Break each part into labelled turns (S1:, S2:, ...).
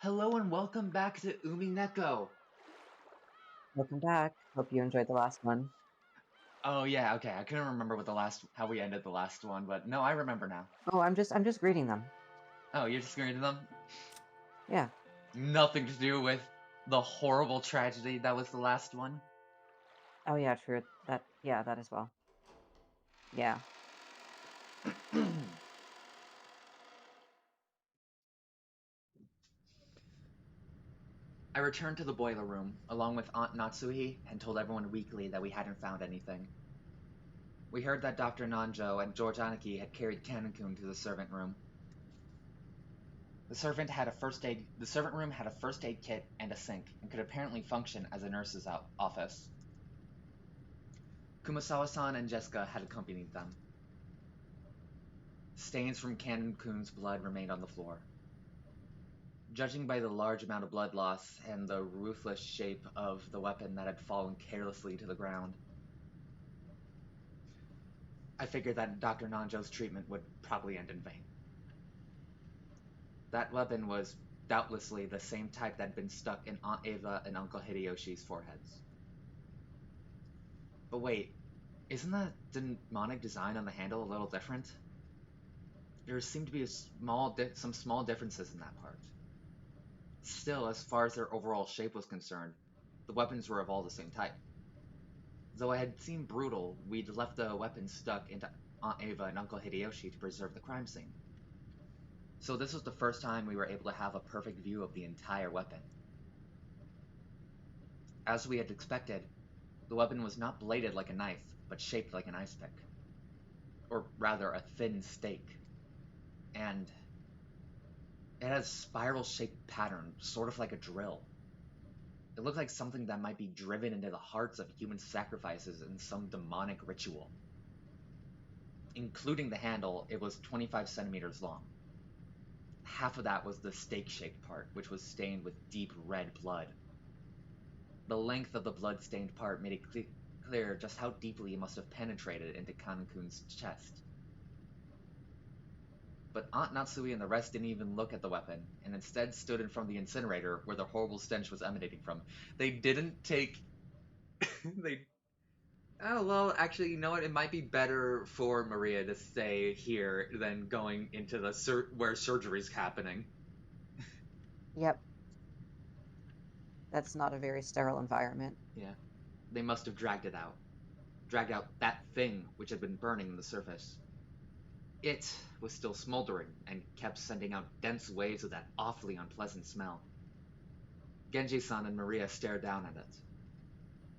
S1: Hello and welcome back to Umineko.
S2: Welcome back. Hope you enjoyed the last one.
S1: Oh yeah, okay. I couldn't remember what the last how we ended the last one, but no, I remember now.
S2: Oh, I'm just greeting them.
S1: Oh, you're just going to them?
S2: Yeah.
S1: Nothing to do with the horrible tragedy that was the last one.
S2: Oh yeah, true. That as well. Yeah.
S1: I returned to the boiler room along with Aunt Natsuhi and told everyone weakly that we hadn't found anything. We heard that Dr. Nanjo and George Aniki had carried Kanekun to the servant room. The servant room had a first aid kit and a sink and could apparently function as a nurse's office. Kumasawa-san and Jessica had accompanied them. Stains from Kanekun blood remained on the floor. Judging by the large amount of blood loss and the ruthless shape of the weapon that had fallen carelessly to the ground, I figured that Dr. Nanjo's treatment would probably end in vain. That weapon was doubtlessly the same type that had been stuck in Aunt Eva and Uncle Hideyoshi's foreheads. But wait, isn't the demonic design on the handle a little different? There seemed to be some small differences in that part. Still, as far as their overall shape was concerned, the weapons were of all the same type. Though it had seemed brutal, we'd left the weapons stuck into Aunt Eva and Uncle Hideyoshi to preserve the crime scene. So this was the first time we were able to have a perfect view of the entire weapon. As we had expected, the weapon was not bladed like a knife, but shaped like an ice pick. Or rather, a thin stake. And it had a spiral-shaped pattern, sort of like a drill. It looked like something that might be driven into the hearts of human sacrifices in some demonic ritual. Including the handle, it was 25 centimeters long. Half of that was the stake-shaped part, which was stained with deep red blood. The length of the blood-stained part made it clear just how deeply it must have penetrated into Kanekun's chest. But Aunt Natsui and the rest didn't even look at the weapon, and instead stood in front of the incinerator where the horrible stench was emanating from. They didn't take... they Oh, well, actually, you know what? It might be better for Maria to stay here than going into the where surgery's happening.
S2: Yep. That's not a very sterile environment.
S1: Yeah. They must have dragged it out. Dragged out that thing which had been burning on the surface. It was still smoldering and kept sending out dense waves of that awfully unpleasant smell. Genji-san and Maria stared down at it.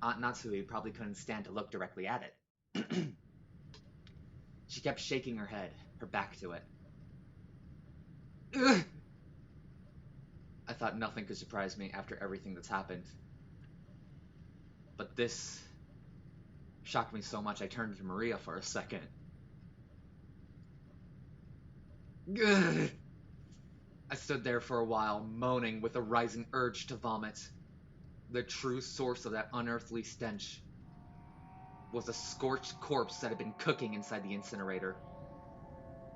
S1: Aunt Natsui probably couldn't stand to look directly at it. She kept shaking her head, her back to it. Ugh! I thought nothing could surprise me after everything that's happened. But this shocked me so much I turned to Maria for a second. Ugh! I stood there for a while, moaning with a rising urge to vomit. The true source of that unearthly stench was a scorched corpse that had been cooking inside the incinerator.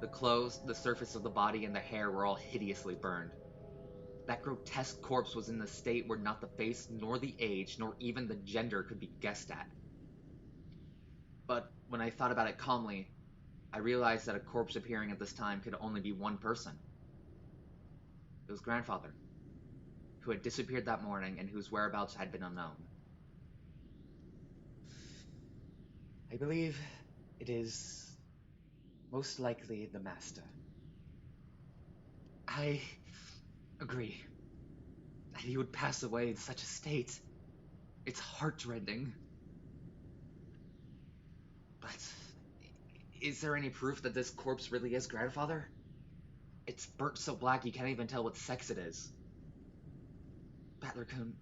S1: The clothes, the surface of the body, and the hair were all hideously burned. That grotesque corpse was in a state where not the face, nor the age, nor even the gender could be guessed at. But when I thought about it calmly, I realized that a corpse appearing at this time could only be one person. It was grandfather, who had disappeared that morning and whose whereabouts had been unknown. I believe it is most likely the master. I agree that he would pass away in such a state. It's heartrending. But is there any proof that this corpse really is grandfather? It's burnt so black you can't even tell what sex it is. Battler-kun,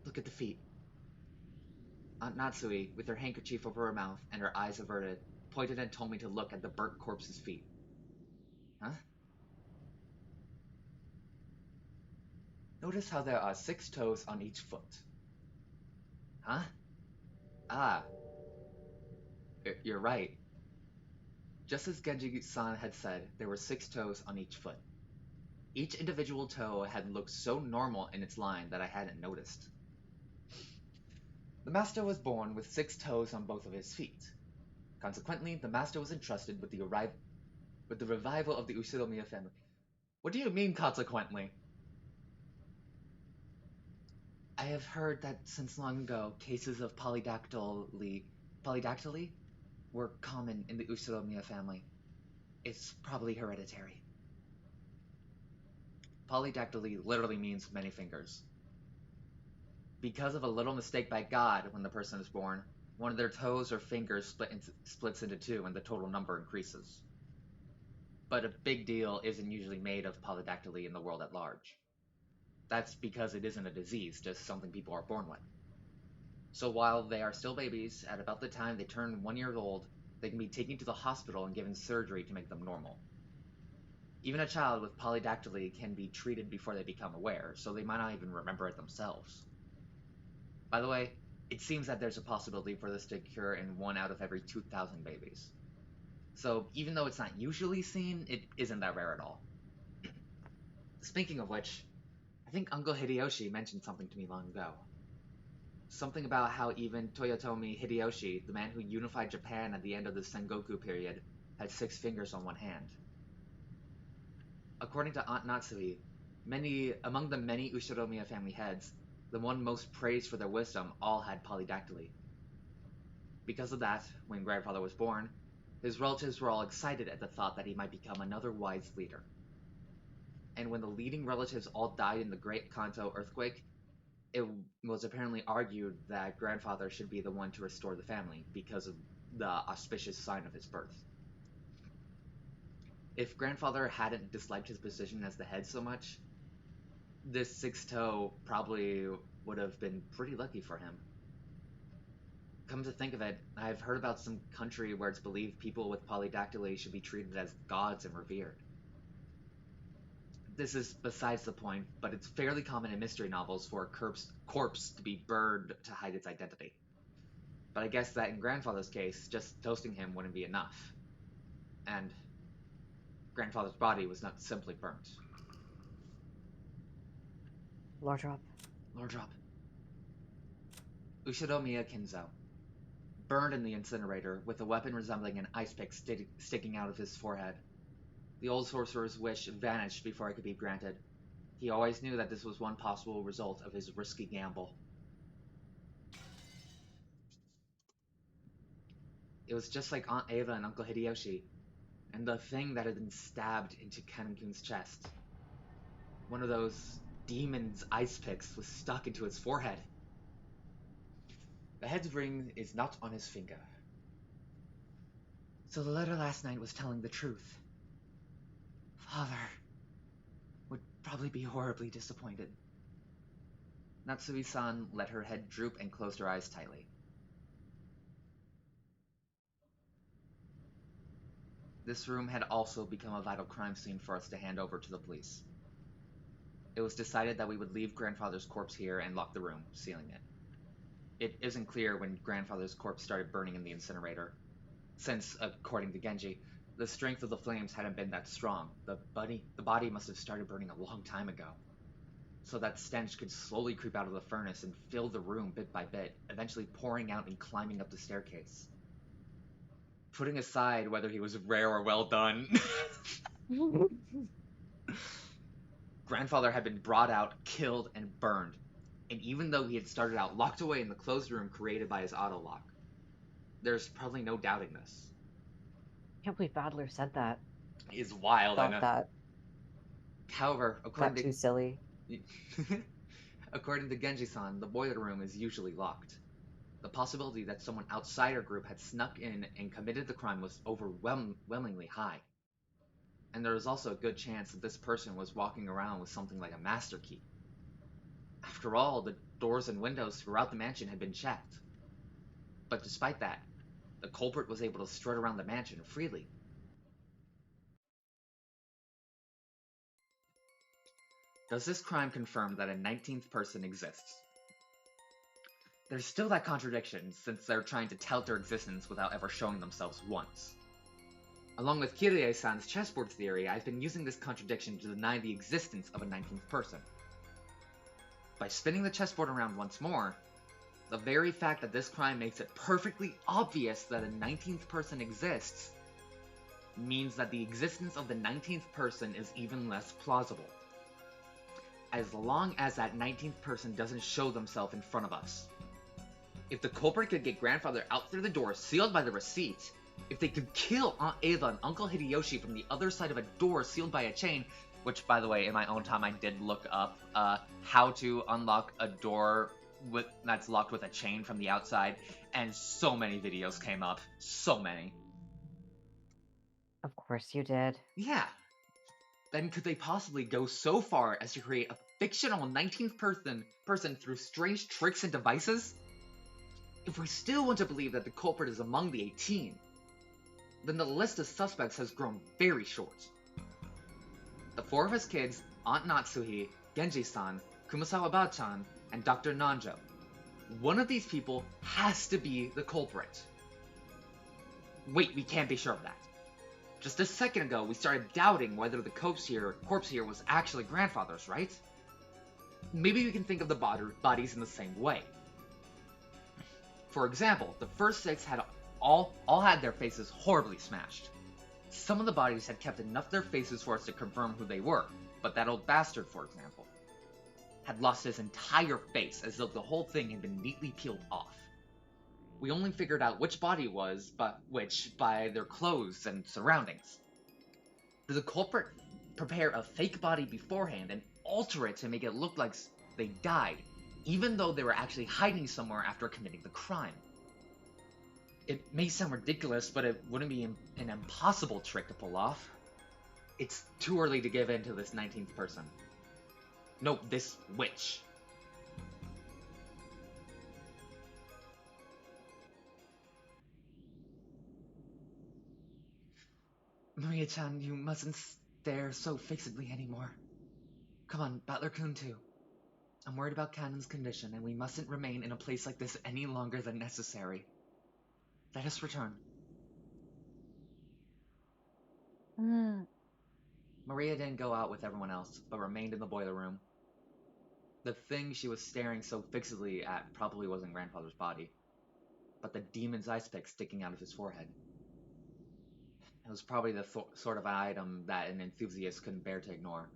S1: look at the feet. Aunt Natsui, with her handkerchief over her mouth and her eyes averted, pointed and told me to look at the burnt corpse's feet. Huh? Notice how there are 6 toes on each foot. Huh? Ah, you're right. Just as Genji-san had said, there were 6 toes on each foot. Each individual toe had looked so normal in its line that I hadn't noticed. The master was born with 6 toes on both of his feet. Consequently, the master was entrusted with the revival of the Ushiro family. What do you mean, consequently? I have heard that since long ago, cases of polydactyly were common in the Ushiro family. It's probably hereditary. Polydactyly literally means many fingers. Because of a little mistake by God when the person is born, one of their toes or fingers splits into two and the total number increases. But a big deal isn't usually made of polydactyly in the world at large. That's because it isn't a disease, just something people are born with. So while they are still babies, at about the time they turn 1 year old, they can be taken to the hospital and given surgery to make them normal. Even a child with polydactyly can be treated before they become aware, so they might not even remember it themselves. By the way, it seems that there's a possibility for this to occur in 1 out of every 2,000 babies. So even though it's not usually seen, it isn't that rare at all. Speaking of which, I think Uncle Hideyoshi mentioned something to me long ago. Something about how even Toyotomi Hideyoshi, the man who unified Japan at the end of the Sengoku period, had 6 fingers on one hand. According to Aunt Natsui, among the many Ushiromiya family heads, the one most praised for their wisdom all had polydactyly. Because of that, when grandfather was born, his relatives were all excited at the thought that he might become another wise leader. And when the leading relatives all died in the Great Kanto earthquake, it was apparently argued that grandfather should be the one to restore the family because of the auspicious sign of his birth. If grandfather hadn't disliked his position as the head so much, this 6 toe probably would have been pretty lucky for him. Come to think of it, I've heard about some country where it's believed people with polydactyly should be treated as gods and revered. This is besides the point, but it's fairly common in mystery novels for a corpse to be burned to hide its identity. But I guess that in grandfather's case, just toasting him wouldn't be enough. And grandfather's body was not simply burnt.
S2: Lore drop.
S1: Lord drop. Ushiromiya Kinzo. Burned in the incinerator, with a weapon resembling an ice pick sticking out of his forehead. The old sorcerer's wish vanished before it could be granted. He always knew that this was one possible result of his risky gamble. It was just like Aunt Ava and Uncle Hideyoshi, and the thing that had been stabbed into Kenkun's chest. One of those demon's ice picks was stuck into his forehead. The head's ring is not on his finger. So the letter last night was telling the truth. Father would probably be horribly disappointed. Natsui-san let her head droop and closed her eyes tightly. This room had also become a vital crime scene for us to hand over to the police. It was decided that we would leave grandfather's corpse here and lock the room, sealing it. It isn't clear when grandfather's corpse started burning in the incinerator, since, according to Genji, the strength of the flames hadn't been that strong. The body must have started burning a long time ago, so that stench could slowly creep out of the furnace and fill the room bit by bit, eventually pouring out and climbing up the staircase. Putting aside whether he was rare or well done, grandfather had been brought out, killed, and burned, and even though he had started out locked away in the closed room created by his auto lock, there's probably no doubting this.
S2: Can't believe Badler said that.
S1: It's wild, I
S2: Thought
S1: know.
S2: that.
S1: However,
S2: Not too silly.
S1: according to Genji-san, the boiler room is usually locked. The possibility that someone outside our group had snuck in and committed the crime was overwhelmingly high. And there was also a good chance that this person was walking around with something like a master key. After all, the doors and windows throughout the mansion had been checked. But despite that, the culprit was able to strut around the mansion freely. Does this crime confirm that a 19th person exists? There's still that contradiction, since they're trying to tout their existence without ever showing themselves once. Along with Kirie-san's chessboard theory, I've been using this contradiction to deny the existence of a 19th person. By spinning the chessboard around once more, the very fact that this crime makes it perfectly obvious that a 19th person exists means that the existence of the 19th person is even less plausible. As long as that 19th person doesn't show themselves in front of us. If the culprit could get grandfather out through the door sealed by the receipt, if they could kill Aunt Ava and Uncle Hideyoshi from the other side of a door sealed by a chain, which, by the way, in my own time I did look up how to unlock a door that's locked with a chain from the outside, and so many videos came up. So many.
S2: Of course you did.
S1: Yeah. Then could they possibly go so far as to create a fictional 19th person through strange tricks and devices? If we still want to believe that the culprit is among the 18, then the list of suspects has grown very short. The four of his kids, Aunt Natsuhi, Genji-san, Kumasawa-ba-chan, and Dr. Nanjo. One of these people has to be the culprit. Wait, we can't be sure of that. Just a second ago, we started doubting whether the corpse here was actually grandfather's, right? Maybe we can think of the bodies in the same way. For example, the first 6 had all had their faces horribly smashed. Some of the bodies had kept enough of their faces for us to confirm who they were, but that old bastard, for example, had lost his entire face as though the whole thing had been neatly peeled off. We only figured out which body it was, which by their clothes and surroundings. Did the culprit prepare a fake body beforehand and alter it to make it look like they died, even though they were actually hiding somewhere after committing the crime? It may sound ridiculous, but it wouldn't be an impossible trick to pull off. It's too early to give in to this 19th person. No, this witch. Maria-chan, you mustn't stare so fixedly anymore. Come on, Battler-kun too. I'm worried about Cannon's condition, and we mustn't remain in a place like this any longer than necessary. Let us return. Maria didn't go out with everyone else, but remained in the boiler room. The thing she was staring so fixedly at probably wasn't grandfather's body, but the demon's ice pick sticking out of his forehead. It was probably the sort of item that an enthusiast couldn't bear to ignore.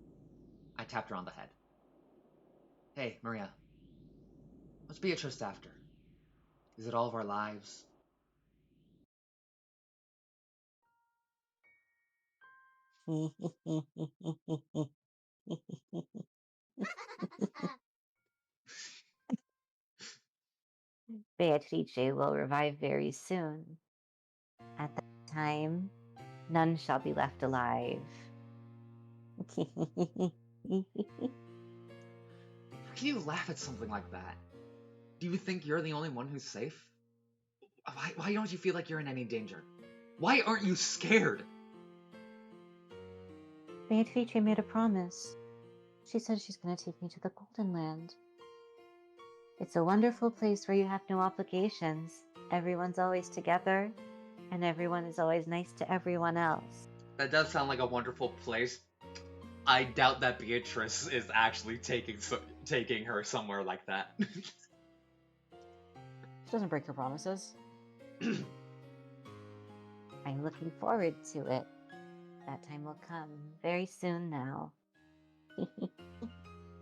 S1: I tapped her on the head. Hey, Maria. What's Beatrice after? Is it all of our lives?
S2: Beatrice will revive very soon. At that time, none shall be left alive.
S1: How can you laugh at something like that? Do you think you're the only one who's safe? Why don't you feel like you're in any danger? Why aren't you scared?
S2: Beatrice made a promise. She said she's going to take me to the Golden Land. It's a wonderful place where you have no obligations. Everyone's always together, and everyone is always nice to everyone else.
S1: That does sound like a wonderful place. I doubt that Beatrice is actually taking her somewhere like that.
S2: She doesn't break her promises. I'm looking forward to it. That time will come very soon now.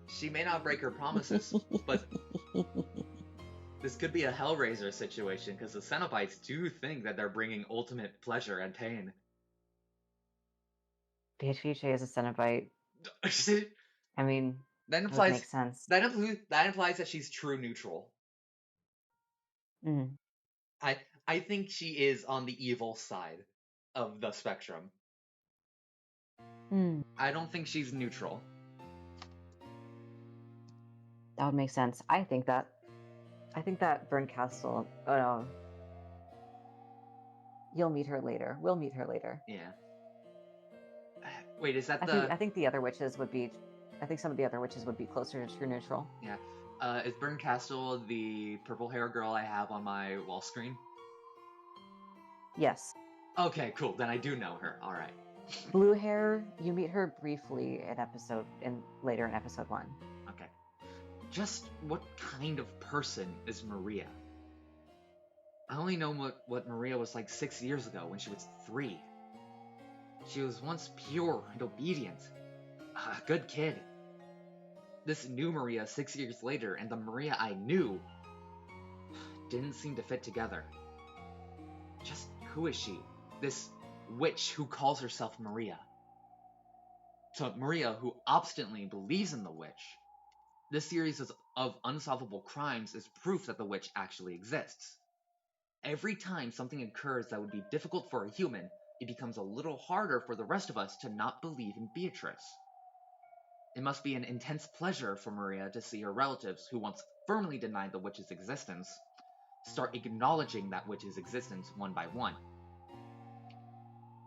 S1: She may not break her promises, but this could be a Hellraiser situation because the Cenobites do think that they're bringing ultimate pleasure and pain.
S2: Beatrice is a Cenobite. I mean,
S1: that
S2: implies makes sense.
S1: That implies that she's true neutral.
S2: Mm.
S1: I think she is on the evil side of the spectrum.
S2: Mm.
S1: I don't think she's neutral.
S2: That would make sense. I think that Burn Castle. Oh no. You'll meet her later. We'll meet her later.
S1: Yeah. Wait, is that
S2: I think the other witches would be. I think some of the other witches would be closer to true neutral.
S1: Yeah. Is Burn Castle the purple hair girl I have on my wall screen?
S2: Yes.
S1: Okay, cool. Then I do know her. All right.
S2: Blue hair, you meet her briefly later in episode 1.
S1: Okay. Just what kind of person is Maria? I only know what Maria was like 6 years ago when she was 3. She was once pure and obedient. A good kid. This new Maria 6 years later and the Maria I knew didn't seem to fit together. Just who is she? This witch who calls herself Maria. To Maria, who obstinately believes in the witch, this series of unsolvable crimes is proof that the witch actually exists. Every time something occurs that would be difficult for a human, it becomes a little harder for the rest of us to not believe in Beatrice. It must be an intense pleasure for Maria to see her relatives, who once firmly denied the witch's existence, start acknowledging that witch's existence one by one.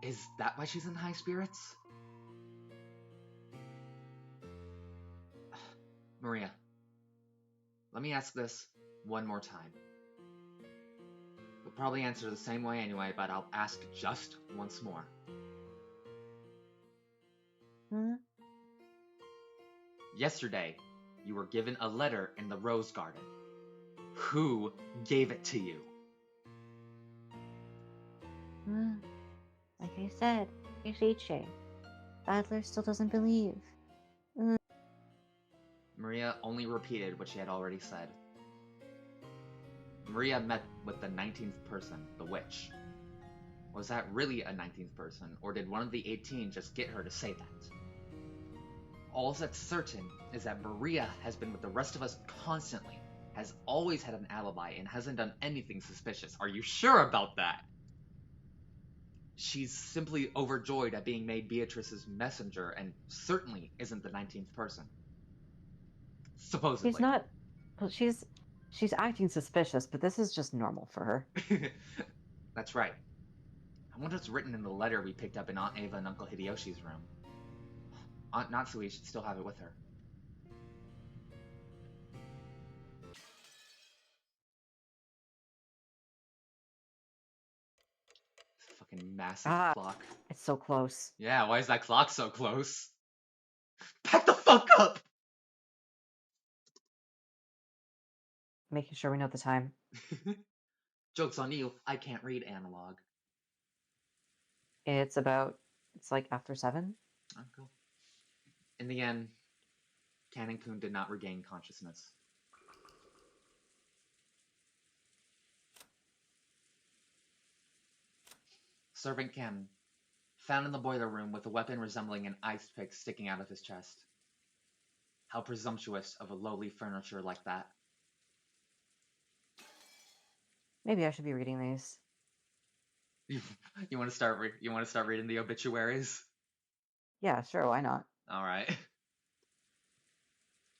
S1: Is that why she's in high spirits? Maria, let me ask this one more time. You'll probably answer the same way anyway, but I'll ask just once more. Yesterday, you were given a letter in the rose garden. Who gave it to you?
S2: Like I said, Riche. Adler still doesn't believe.
S1: Maria only repeated what she had already said. Maria met with the 19th person, the witch. Was that really a 19th person, or did one of the 18 just get her to say that? All that's certain is that Maria has been with the rest of us constantly, has always had an alibi, and hasn't done anything suspicious. Are you sure about that? She's simply overjoyed at being made Beatrice's messenger, and certainly isn't the 19th person. Supposedly.
S2: She's not. Well, she's acting suspicious, but this is just normal for her.
S1: That's right. I wonder what's written in the letter we picked up in Aunt Ava and Uncle Hideyoshi's room. Aunt Natsui should still have it with her. It's a fucking massive clock.
S2: It's so close.
S1: Yeah, why is that clock so close? Back the fuck up!
S2: Making sure we know the time.
S1: Joke's on you, I can't read analog.
S2: It's like after 7.
S1: Oh, cool. In the end, Canon-kun did not regain consciousness. Servant Ken, found in the boiler room with a weapon resembling an ice pick sticking out of his chest. How presumptuous of a lowly furniture like that.
S2: Maybe I should be reading these.
S1: You want to start reading the obituaries?
S2: Yeah, sure, why not?
S1: All right.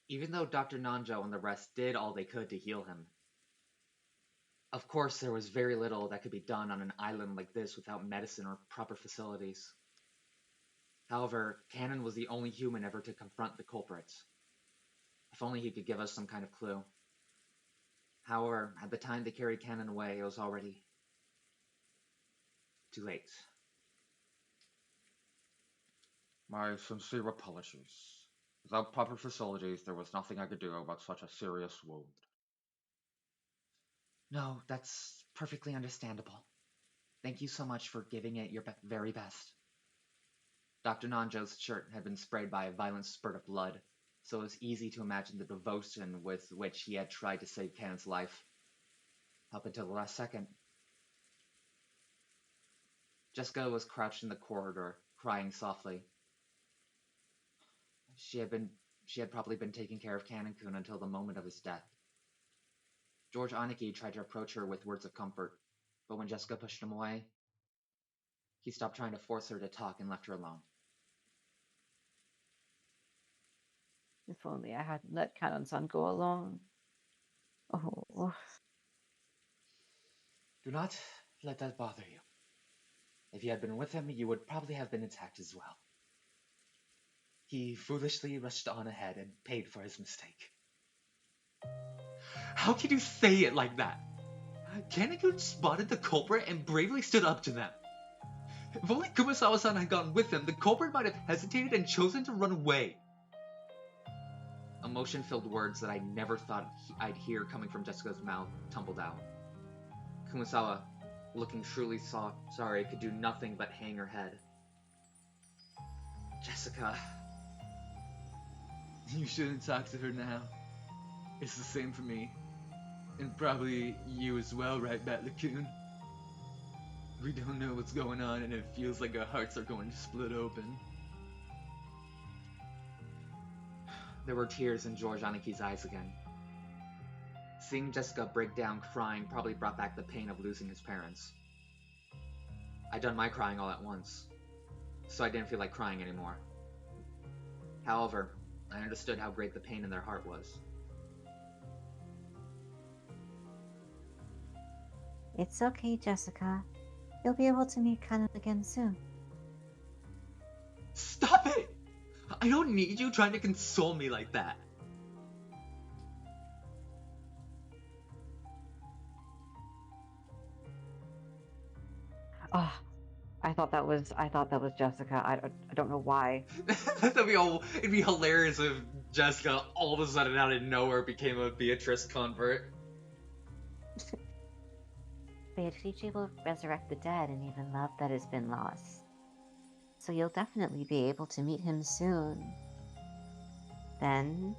S1: Even though Dr. Nanjo and the rest did all they could to heal him, of course there was very little that could be done on an island like this without medicine or proper facilities. However, Cannon was the only human ever to confront the culprits. If only he could give us some kind of clue. However, at the time they carried Cannon away, it was already too late. My sincere apologies. Without proper facilities, there was nothing I could do about such a serious wound. No, that's perfectly understandable. Thank you so much for giving it your very best. Dr. Nanjo's shirt had been sprayed by a violent spurt of blood, so it was easy to imagine the devotion with which he had tried to save Cannon's life. Up until the last second. Jessica was crouched in the corridor, crying softly. She had probably been taking care of Cannon-kun until the moment of his death. George Aniki tried to approach her with words of comfort, but when Jessica pushed him away, he stopped trying to force her to talk and left her alone.
S2: If only I hadn't let Cannon-san go alone. Oh.
S1: Do not let that bother you. If you had been with him, you would probably have been intact as well. He foolishly rushed on ahead and paid for his mistake. How can you say it like that? Cannon-kun spotted the culprit and bravely stood up to them. If only Kumasawa-san had gone with him, the culprit might have hesitated and chosen to run away. Emotion-filled words that I never thought I'd hear coming from Jessica's mouth tumbled out. Kumasawa, looking truly sorry, could do nothing but hang her head. Jessica...
S3: You shouldn't talk to her now. It's the same for me. And probably you as well, right, Bat-Lacoon? We don't know what's going on and it feels like our hearts are going to split open.
S1: There were tears in George Aniki's eyes again. Seeing Jessica break down crying probably brought back the pain of losing his parents. I'd done my crying all at once, so I didn't feel like crying anymore. However, I understood how great the pain in their heart was.
S2: It's okay, Jessica. You'll be able to meet Kana again soon.
S1: Stop it! I don't need you trying to console me like that.
S2: Oh, I thought that was Jessica. I don't know why.
S1: It'd be hilarious if Jessica all of a sudden out of nowhere became a Beatrice convert.
S2: Beatrice will resurrect the dead and even love that has been lost. So you'll definitely be able to meet him soon. Then,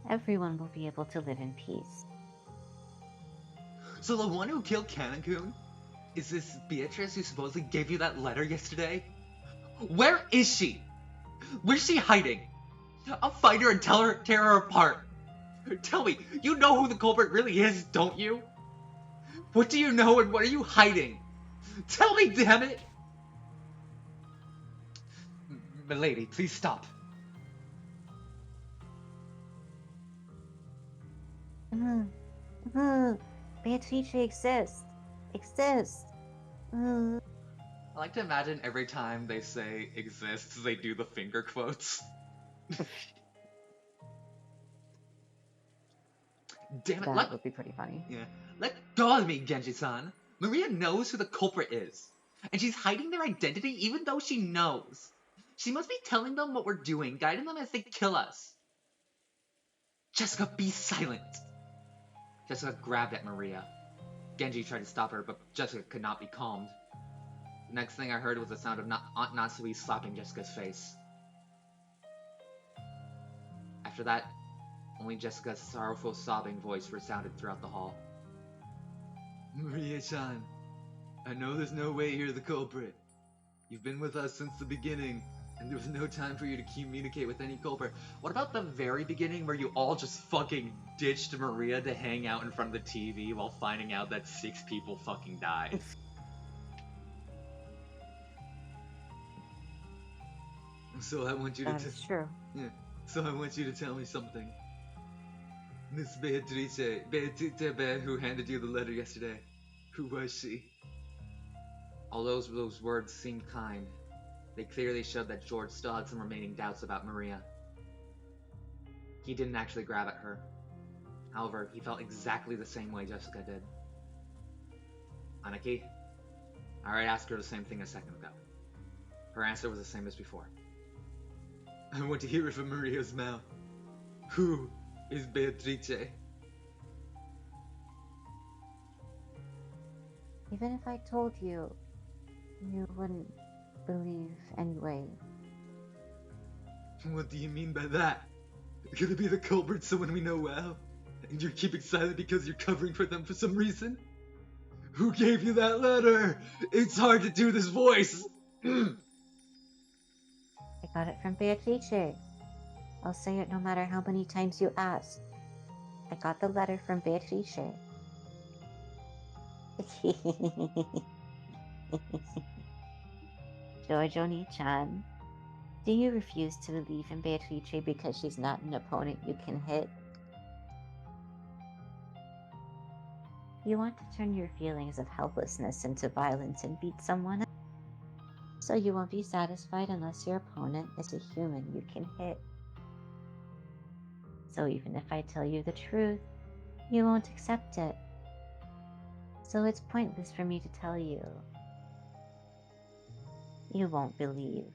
S2: everyone will be able to live in peace.
S1: So the one who killed Kanakun is this Beatrice who supposedly gave you that letter yesterday? Where is she? Where's she hiding? I'll find her and tear her apart. Tell me, you know who the culprit really is, don't you? What do you know and what are you hiding? Tell me, damn it! Milady, please stop.
S2: Beatrice exists.
S1: I like to imagine every time they say exists, they do the finger quotes. Damn it,
S2: That would be pretty funny.
S1: Yeah. Let go of me, Genji-san. Maria knows who the culprit is. And she's hiding their identity even though she knows. She must be telling them what we're doing, guiding them as they kill us. Jessica, be silent. Jessica grabbed at Maria. Genji tried to stop her, but Jessica could not be calmed. The next thing I heard was the sound of Aunt Natsui slapping Jessica's face. After that, only Jessica's sorrowful sobbing voice resounded throughout the hall.
S3: Maria-chan, I know there's no way you're the culprit. You've been with us since the beginning, and there was no time for you to communicate with any culprit.
S1: What about the very beginning where you all just fucking ditched Maria to hang out in front of the TV while finding out that 6 people fucking died?
S3: So I want you to...
S2: That is true.
S3: Yeah. So I want you to tell me something. Miss Beatrice who handed you the letter yesterday, who was she?
S1: Although those words seemed kind, they clearly showed that George still had some remaining doubts about Maria. He didn't actually grab at her. However, he felt exactly the same way Jessica did. Aniki, I already asked her the same thing a second ago. Her answer was the same as before.
S3: I want to hear it from Maria's mouth. Who is Beatrice?
S2: Even if I told you, you wouldn't believe anyway.
S3: What do you mean by that? Could it be the culprit, someone we know well? And you're keeping silent because you're covering for them for some reason? Who gave you that letter? It's hard to do this voice!
S2: I got it from Beatrice. I'll say it no matter how many times you ask. I got the letter from Beatrice. Jojo-ni-chan, do you refuse to believe in Beatrice because she's not an opponent you can hit? You want to turn your feelings of helplessness into violence and beat someone up? So you won't be satisfied unless your opponent is a human you can hit. So even if I tell you the truth, you won't accept it. So it's pointless for me to tell you. You won't believe.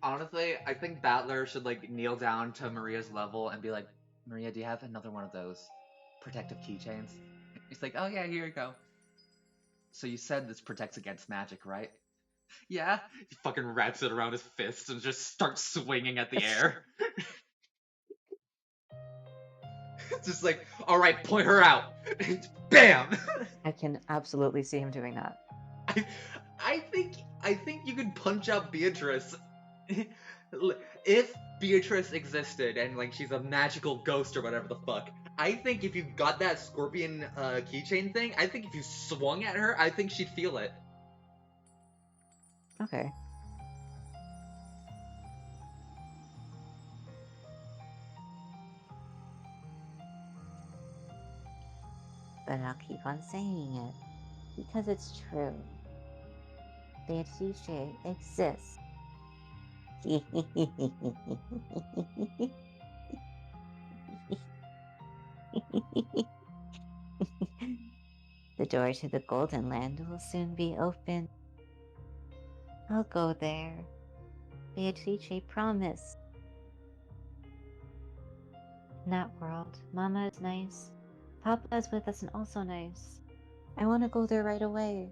S1: Honestly, I think Battler should like kneel down to Maria's level and be like, Maria, do you have another one of those protective keychains? He's like, oh yeah, here you go. So you said this protects against magic, right? Yeah. He fucking wraps it around his fist and just starts swinging at the air. It's just like, all right, point her out. And bam.
S2: I can absolutely see him doing that.
S1: I think you could punch out Beatrice. If Beatrice existed and like she's a magical ghost or whatever the fuck, I think if you got that scorpion keychain thing, I think if you swung at her, I think she'd feel it.
S2: Okay. But I'll keep on saying it because it's true. Beatrice exists. The door to the Golden Land will soon be open. I'll go there. Beatrice promised. In that world, Mama is nice. Papa is with us and also nice. I want to go there right away.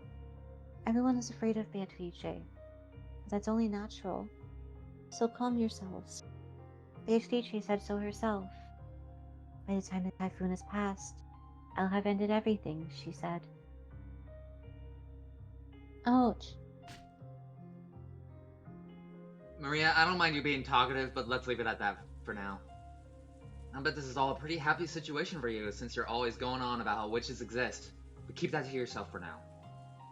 S2: Everyone is afraid of Beatrice. That's only natural. So calm yourselves. Beatrice said so herself. By the time the typhoon has passed, I'll have ended everything, she said. Ouch.
S1: Maria, I don't mind you being talkative, but let's leave it at that for now. I bet this is all a pretty happy situation for you, since you're always going on about how witches exist. But keep that to yourself for now.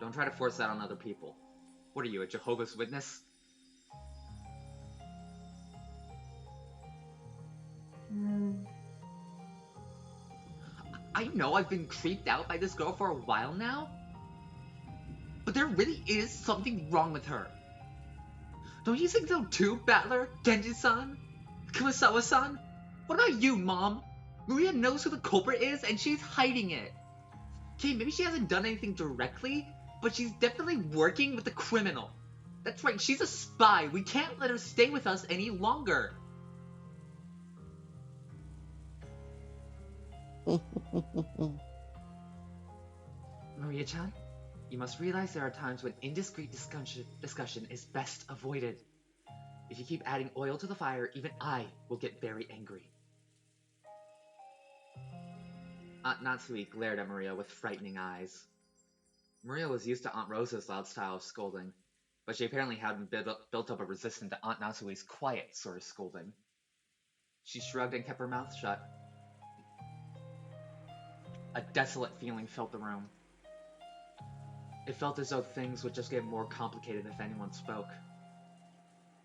S1: Don't try to force that on other people. What are you, a Jehovah's Witness? I know I've been creeped out by this girl for a while now, but there really is something wrong with her. Don't you think so too, Battler, Genji-san, Kumasawa-san? What about you, Mom? Maria knows who the culprit is, and she's hiding it. Okay, maybe she hasn't done anything directly, but she's definitely working with the criminal. That's right, she's a spy. We can't let her stay with us any longer. Maria-chan, you must realize there are times when indiscreet discussion is best avoided. If you keep adding oil to the fire, even I will get very angry. Aunt Natsui glared at Maria with frightening eyes. Maria was used to Aunt Rosa's loud style of scolding, but she apparently hadn't built up a resistance to Aunt Natsui's quiet sort of scolding. She shrugged and kept her mouth shut. A desolate feeling filled the room. It felt as though things would just get more complicated if anyone spoke.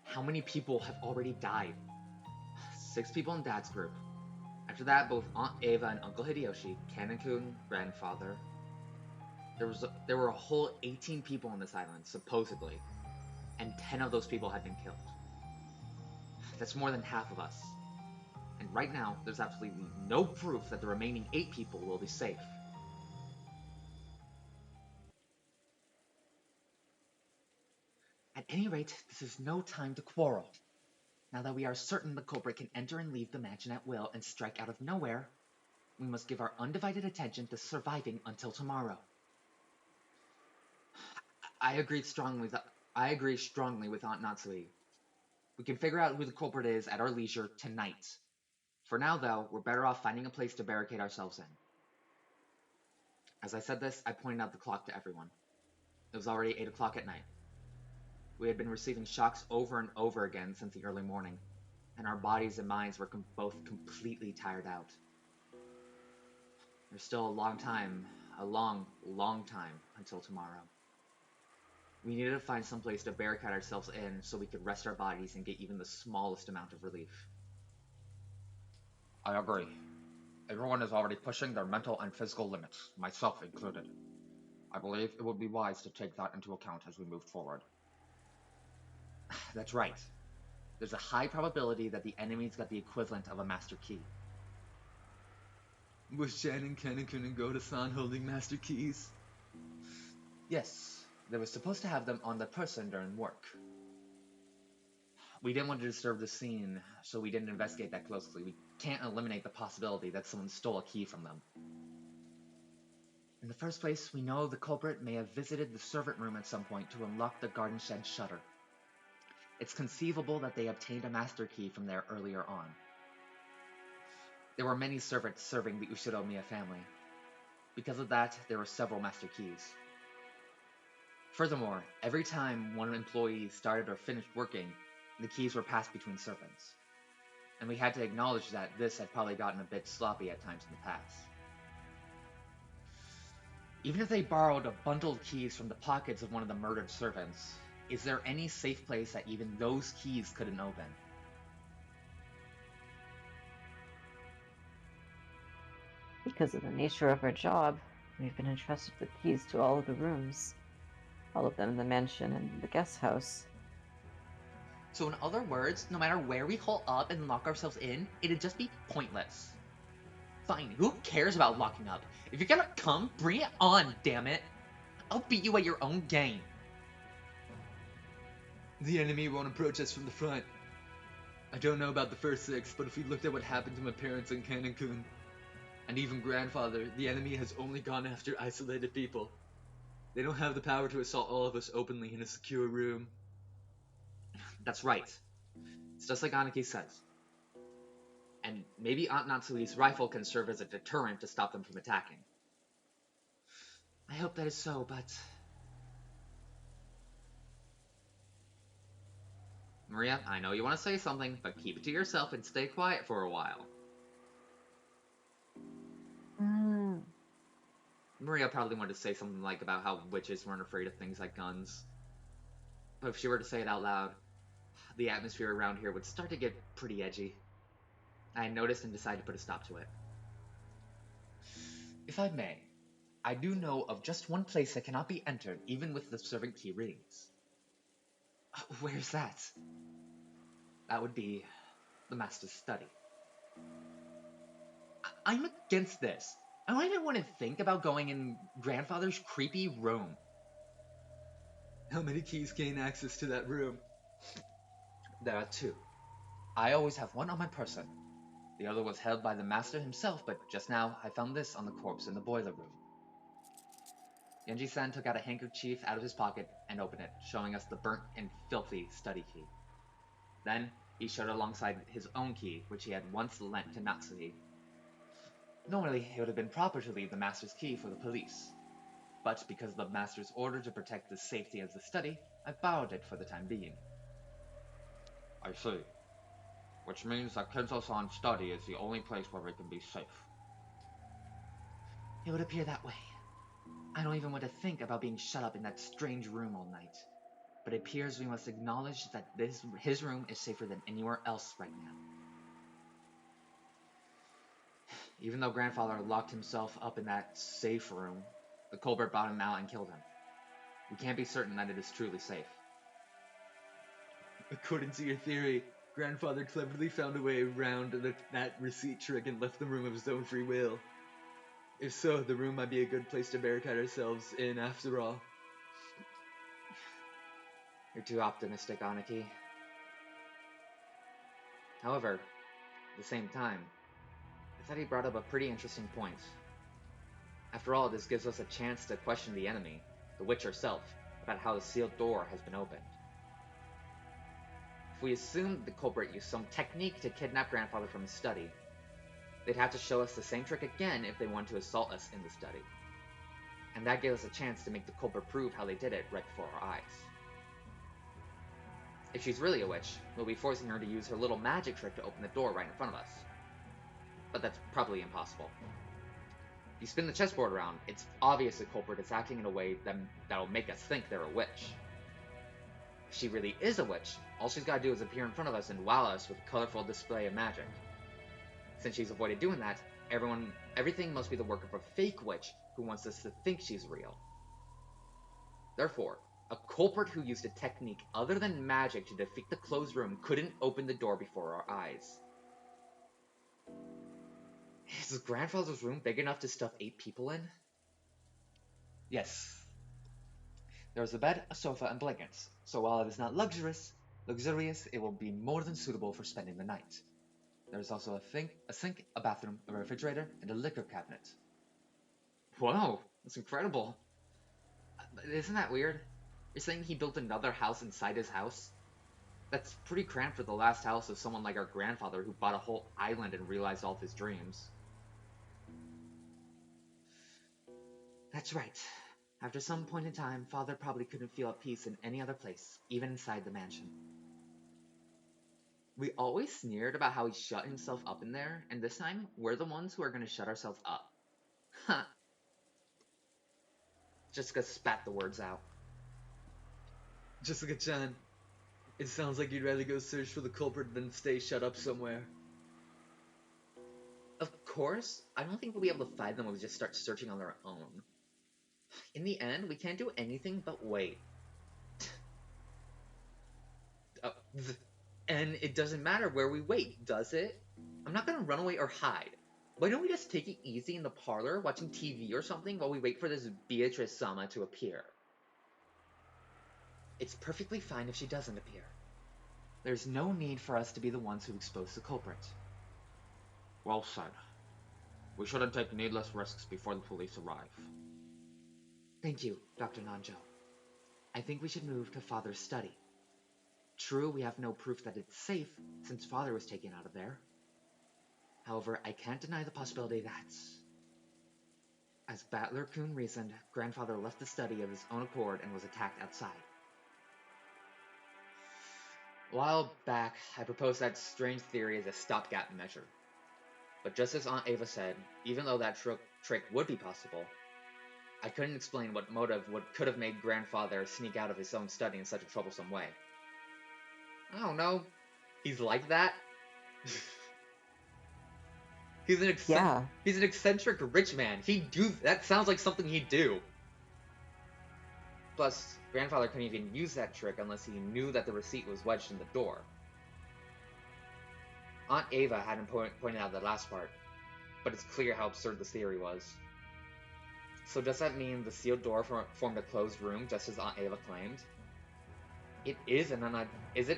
S1: How many people have already died? 6 people in Dad's group. After that, both Aunt Ava and Uncle Hideyoshi, Kanon-kun, grandfather. There were a whole 18 people on this island, supposedly, and 10 of those people had been killed. That's more than half of us. And right now, there's absolutely no proof that the remaining 8 people will be safe. At any rate, this is no time to quarrel. Now that we are certain the culprit can enter and leave the mansion at will and strike out of nowhere, we must give our undivided attention to surviving until tomorrow. I agree strongly with Aunt Natsui. We can figure out who the culprit is at our leisure tonight. For now, though, we're better off finding a place to barricade ourselves in. As I said this, I pointed out the clock to everyone. It was already 8 o'clock at night. We had been receiving shocks over and over again since the early morning, and our bodies and minds were both completely tired out. There's still a long time, until tomorrow. We needed to find some place to barricade ourselves in so we could rest our bodies and get even the smallest amount of relief. I agree. Everyone is already pushing their mental and physical limits, myself included. I believe it would be wise to take that into account as we move forward. That's right. There's a high probability that the enemy's got the equivalent of a master key.
S3: Was Shannon, Kanon-kun, and Goda-san holding master keys?
S1: Yes, they were supposed to have them on the person during work. We didn't want to disturb the scene, so we didn't investigate that closely. We can't eliminate the possibility that someone stole a key from them. In the first place, we know the culprit may have visited the servant room at some point to unlock the garden shed shutter. It's conceivable that they obtained a master key from there earlier on. There were many servants serving the Ushiromiya family. Because of that, there were several master keys. Furthermore, every time one employee started or finished working, the keys were passed between servants. And we had to acknowledge that this had probably gotten a bit sloppy at times in the past. Even if they borrowed bundled keys from the pockets of one of the murdered servants, is there any safe place that even those keys couldn't open?
S2: Because of the nature of our job, we've been entrusted with keys to all of the rooms. All of them in the mansion and the guest house.
S1: So in other words, no matter where we hole up and lock ourselves in, it'd just be pointless. Fine, who cares about locking up? If you're gonna come, bring it on, damn it! I'll beat you at your own game.
S3: The enemy won't approach us from the front. I don't know about the first 6, but if we looked at what happened to my parents and Kanan-kun, and even grandfather, the enemy has only gone after isolated people. They don't have the power to assault all of us openly in a secure room.
S1: That's right. It's just like Aniki says. And maybe Aunt Natsui's rifle can serve as a deterrent to stop them from attacking. I hope that is so, but... Maria, I know you want to say something, but keep it to yourself and stay quiet for a while. Maria probably wanted to say something like about how witches weren't afraid of things like guns. But if she were to say it out loud, the atmosphere around here would start to get pretty edgy. I noticed and decided to put a stop to it. If I may, I do know of just one place that cannot be entered, even with the servant key rings. Where's that? That would be the master's study. I'm against this. I don't even want to think about going in grandfather's creepy room.
S3: How many keys gain access to that room?
S1: There are 2. I always have one on my person. The other was held by the master himself, but just now I found this on the corpse in the boiler room. Genji-san took out a handkerchief out of his pocket and opened it, showing us the burnt and filthy study key. Then, he showed it alongside his own key, which he had once lent to Natsui. Normally, it would have been proper to leave the master's key for the police. But because of the master's order to protect the safety of the study, I borrowed it for the time being. I see. Which means that Kenzo-san's study is the only place where we can be safe. It would appear that way. I don't even want to think about being shut up in that strange room all night. But it appears we must acknowledge that his room is safer than anywhere else right now. Even though grandfather locked himself up in that safe room, the culprit brought him out and killed him. We can't be certain that it is truly safe.
S3: According to your theory, grandfather cleverly found a way around that receipt trick and left the room of his own free will. If so, the room might be a good place to barricade ourselves in after all.
S1: You're too optimistic, Aniki. However, at the same time, I thought he brought up a pretty interesting point. After all, this gives us a chance to question the enemy, the witch herself, about how the sealed door has been opened. If we assume the culprit used some technique to kidnap grandfather from his study, they'd have to show us the same trick again if they want to assault us in the study. And that gives us a chance to make the culprit prove how they did it right before our eyes. If she's really a witch, we'll be forcing her to use her little magic trick to open the door right in front of us. But that's probably impossible. If you spin the chessboard around, it's obvious the culprit is acting in a way that'll make us think they're a witch. If she really is a witch, all she's got to do is appear in front of us and wow us with a colorful display of magic. Since she's avoided doing that, everything must be the work of a fake witch who wants us to think she's real. Therefore, a culprit who used a technique other than magic to defeat the closed room couldn't open the door before our eyes. Is grandfather's room big enough to stuff 8 people in? Yes. There is a bed, a sofa, and blankets, so while it is not luxurious, Luxurious, it will be more than suitable for spending the night. There is also a sink, a bathroom, a refrigerator, and a liquor cabinet. Whoa, that's incredible. But isn't that weird? You're saying he built another house inside his house? That's pretty cramped for the last house of someone like our grandfather who bought a whole island and realized all of his dreams. That's right. After some point in time, Father probably couldn't feel at peace in any other place, even inside the mansion. We always sneered about how he shut himself up in there, and this time, we're the ones who are going to shut ourselves up. Huh. Jessica spat the words out.
S3: Jessica-chan, it sounds like you'd rather go search for the culprit than stay shut up somewhere.
S1: Of course, I don't think we'll be able to find them when we just start searching on our own. In the end, we can't do anything but wait. Uh, and it doesn't matter where we wait, does it? I'm not gonna run away or hide. Why don't we just take it easy in the parlor, watching TV or something, while we wait for this Beatrice-sama to appear? It's perfectly fine if she doesn't appear. There's no need for us to be the ones who expose the culprit.
S3: Well said. We shouldn't take needless risks before the police arrive.
S1: Thank you, Dr. Nanjo. I think we should move to Father's study. True, we have no proof that it's safe, since Father was taken out of there. However, I can't deny the possibility that, as Battler-kun reasoned, Grandfather left the study of his own accord and was attacked outside. A while back, I proposed that strange theory as a stopgap measure. But just as Aunt Ava said, even though that trick would be possible, I couldn't explain what motive could have made Grandfather sneak out of his own study in such a troublesome way. I don't know. He's like that? He's an eccentric rich man. That sounds like something he'd do. Plus, Grandfather couldn't even use that trick unless he knew that the receipt was wedged in the door. Aunt Ava hadn't pointed out the last part, but it's clear how absurd this theory was. So does that mean the sealed door formed a closed room, just as Aunt Ava claimed? Is it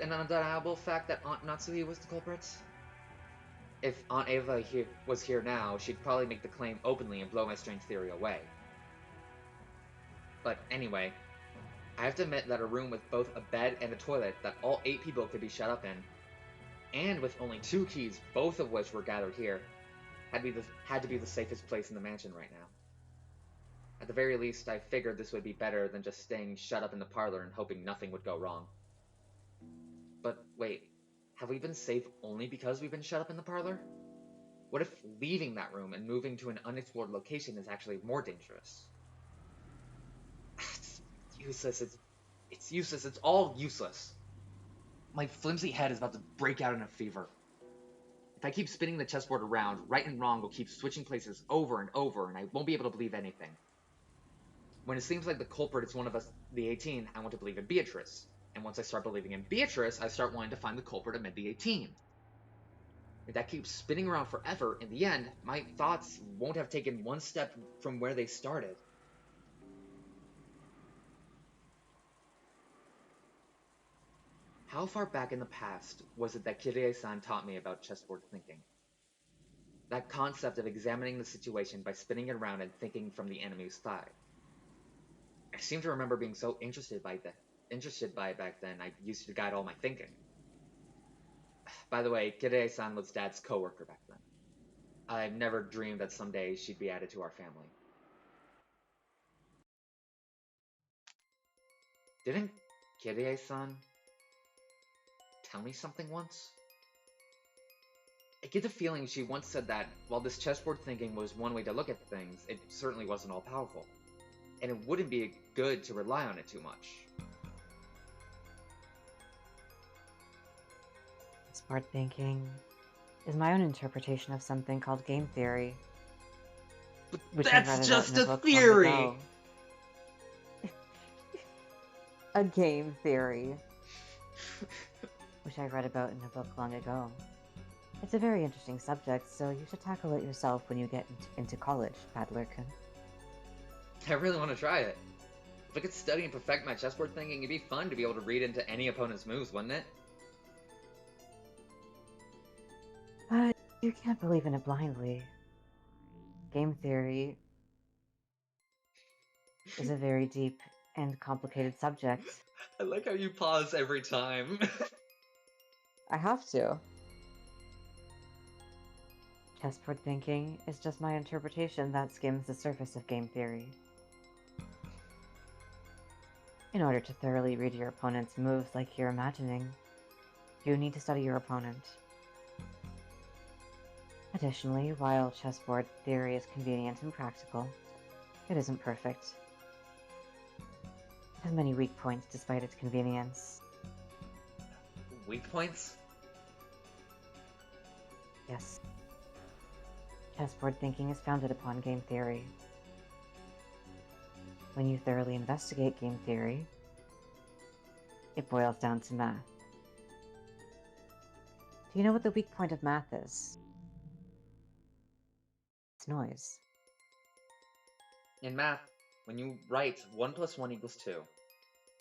S1: an undeniable fact that Aunt Natsui was the culprit? If Aunt Ava was here now, she'd probably make the claim openly and blow my strange theory away. But anyway, I have to admit that a room with both a bed and a toilet that all 8 people could be shut up in, and with only 2 keys, both of which were gathered here, had to be the safest place in the mansion right now. At the very least, I figured this would be better than just staying shut up in the parlor and hoping nothing would go wrong. But wait, have we been safe only because we've been shut up in the parlor? What if leaving that room and moving to an unexplored location is actually more dangerous? It's useless, it's useless, it's all useless. My flimsy head is about to break out in a fever. If I keep spinning the chessboard around, right and wrong will keep switching places over and over, and I won't be able to believe anything. When it seems like the culprit is one of us, the 18, I want to believe in Beatrice. And once I start believing in Beatrice, I start wanting to find the culprit amid the 18. If that keeps spinning around forever, in the end, my thoughts won't have taken one step from where they started. How far back in the past was it that Kirie-san taught me about chessboard thinking? That concept of examining the situation by spinning it around and thinking from the enemy's side. I seem to remember being so interested by it back then, I used to guide all my thinking. By the way, Kirie-san was Dad's co-worker back then. I never dreamed that someday she'd be added to our family. Didn't Kirie-san tell me something once? I get the feeling she once said that while this chessboard thinking was one way to look at things, it certainly wasn't all powerful. And it wouldn't be good to rely on it too much.
S2: Smart thinking is my own interpretation of something called game theory.
S1: But
S2: which I read
S1: that's
S2: about
S1: just
S2: in a
S1: a
S2: book long
S1: theory!
S2: ago. A game theory. Which I read about in a book long ago. It's a very interesting subject, so you should tackle it yourself when you get into college, Battler-kun.
S1: I really want to try it. If I could study and perfect my chessboard thinking, it'd be fun to be able to read into any opponent's moves, wouldn't it?
S2: But you can't believe in it blindly. Game theory is a very deep and complicated subject.
S1: I like how you pause every time.
S2: I have to. Chessboard thinking is just my interpretation that skims the surface of game theory. In order to thoroughly read your opponent's moves like you're imagining, you need to study your opponent. Additionally, while chessboard theory is convenient and practical, it isn't perfect. It has many weak points despite its convenience.
S1: Weak points?
S2: Yes. Chessboard thinking is founded upon game theory. When you thoroughly investigate game theory, it boils down to math. Do you know what the weak point of math is? It's noise.
S1: In math, when you write 1 plus 1 equals 2,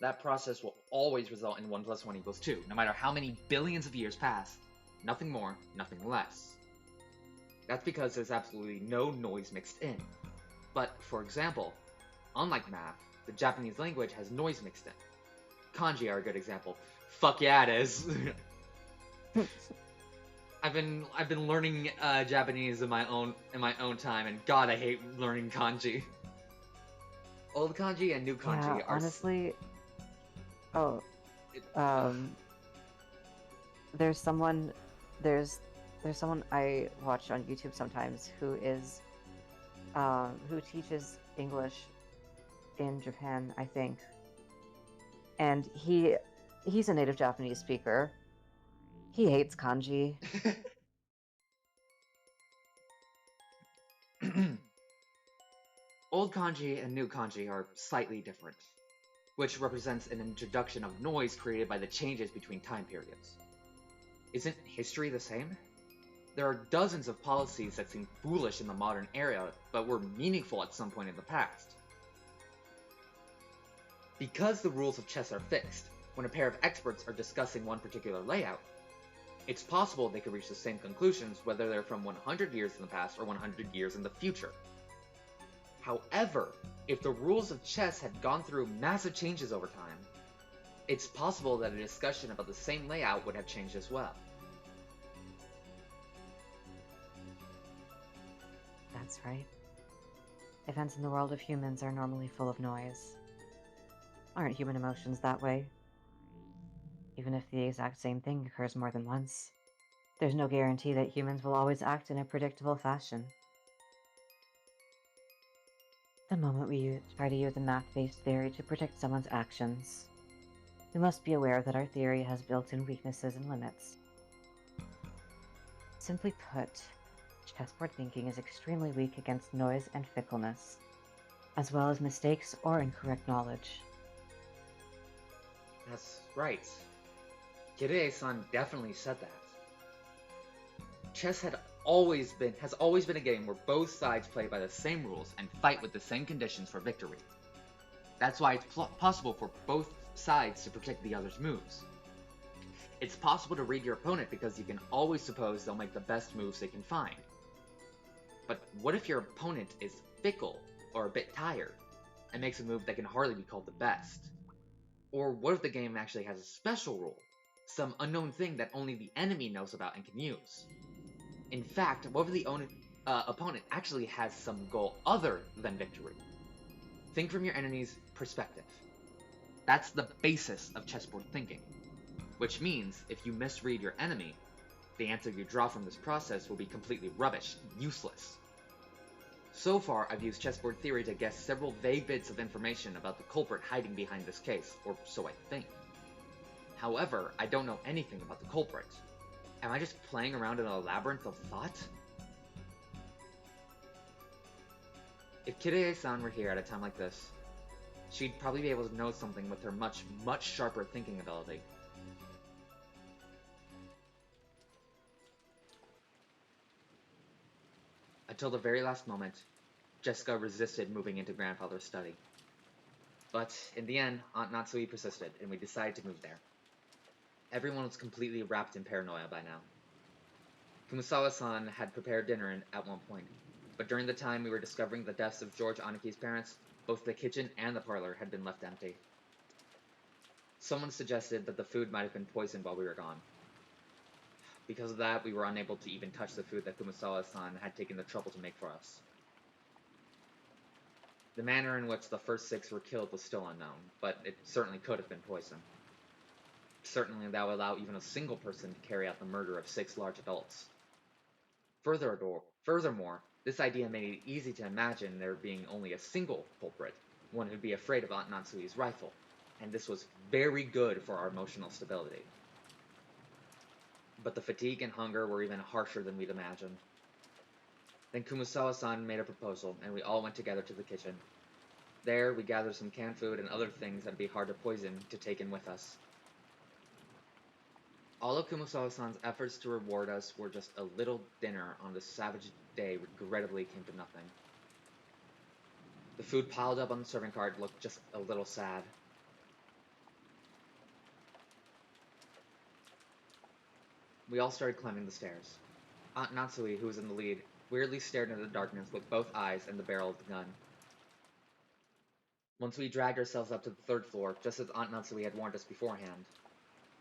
S1: that process will always result in 1 plus 1 equals 2, no matter how many billions of years pass. Nothing more, nothing less. That's because there's absolutely no noise mixed in. But, for example, unlike math, the Japanese language has noise mixed in. Kanji are a good example. Fuck yeah, it is. I've been learning Japanese in my own time, and God, I hate learning kanji. Old kanji and new kanji
S2: Yeah,
S1: are
S2: honestly. Oh, there's someone, there's someone I watch on YouTube sometimes who teaches English in Japan, I think, and he's a native Japanese speaker. He hates kanji.
S1: Old kanji and new kanji are slightly different, which represents an introduction of noise created by the changes between time periods. Isn't history the same? There are dozens of policies that seem foolish in the modern era, but were meaningful at some point in the past. Because the rules of chess are fixed, when a pair of experts are discussing one particular layout, it's possible they could reach the same conclusions whether they're from 100 years in the past or 100 years in the future. However, if the rules of chess had gone through massive changes over time, it's possible that a discussion about the same layout would have changed as well.
S2: That's right. Events in the world of humans are normally full of noise. Aren't human emotions that way? Even if the exact same thing occurs more than once, there's no guarantee that humans will always act in a predictable fashion. The moment we try to use a math-based theory to predict someone's actions, we must be aware that our theory has built-in weaknesses and limits. Simply put, chessboard thinking is extremely weak against noise and fickleness, as well as mistakes or incorrect knowledge.
S1: That's right. Kirei-san definitely said that. Chess has always been a game where both sides play by the same rules and fight with the same conditions for victory. That's why it's possible for both sides to predict the other's moves. It's possible to read your opponent because you can always suppose they'll make the best moves they can find. But what if your opponent is fickle or a bit tired and makes a move that can hardly be called the best? Or what if the game actually has a special rule, some unknown thing that only the enemy knows about and can use? In fact, what if the opponent actually has some goal other than victory? Think from your enemy's perspective. That's the basis of chessboard thinking. Which means, if you misread your enemy, the answer you draw from this process will be completely rubbish, useless. So far, I've used chessboard theory to guess several vague bits of information about the culprit hiding behind this case, or so I think. However, I don't know anything about the culprit. Am I just playing around in a labyrinth of thought? If Kirei-san were here at a time like this, she'd probably be able to know something with her much, much sharper thinking ability. Until the very last moment, Jessica resisted moving into grandfather's study. But in the end, Aunt Natsui persisted, and we decided to move there. Everyone was completely wrapped in paranoia by now. Kumasawa-san had prepared dinner at one point, but during the time we were discovering the deaths of George Aniki's parents, both the kitchen and the parlor had been left empty. Someone suggested that the food might have been poisoned while we were gone. Because of that, we were unable to even touch the food that Kumasawa-san had taken the trouble to make for us. The manner in which the first 6 were killed was still unknown, but it certainly could have been poison. Certainly that would allow even a single person to carry out the murder of 6 large adults. Furthermore, this idea made it easy to imagine there being only a single culprit, one who'd be afraid of Aunt Natsui's rifle, and this was very good for our emotional stability. But the fatigue and hunger were even harsher than we'd imagined. Then Kumasawa-san made a proposal, and we all went together to the kitchen. There, we gathered some canned food and other things that'd be hard to poison to take in with us. All of Kumasawa-san's efforts to reward us were just a little dinner on this savage day regrettably came to nothing. The food piled up on the serving cart looked just a little sad. We all started climbing the stairs. Aunt Natsui, who was in the lead, weirdly stared into the darkness with both eyes and the barrel of the gun. Once we dragged ourselves up to the 3rd floor, just as Aunt Natsui had warned us beforehand,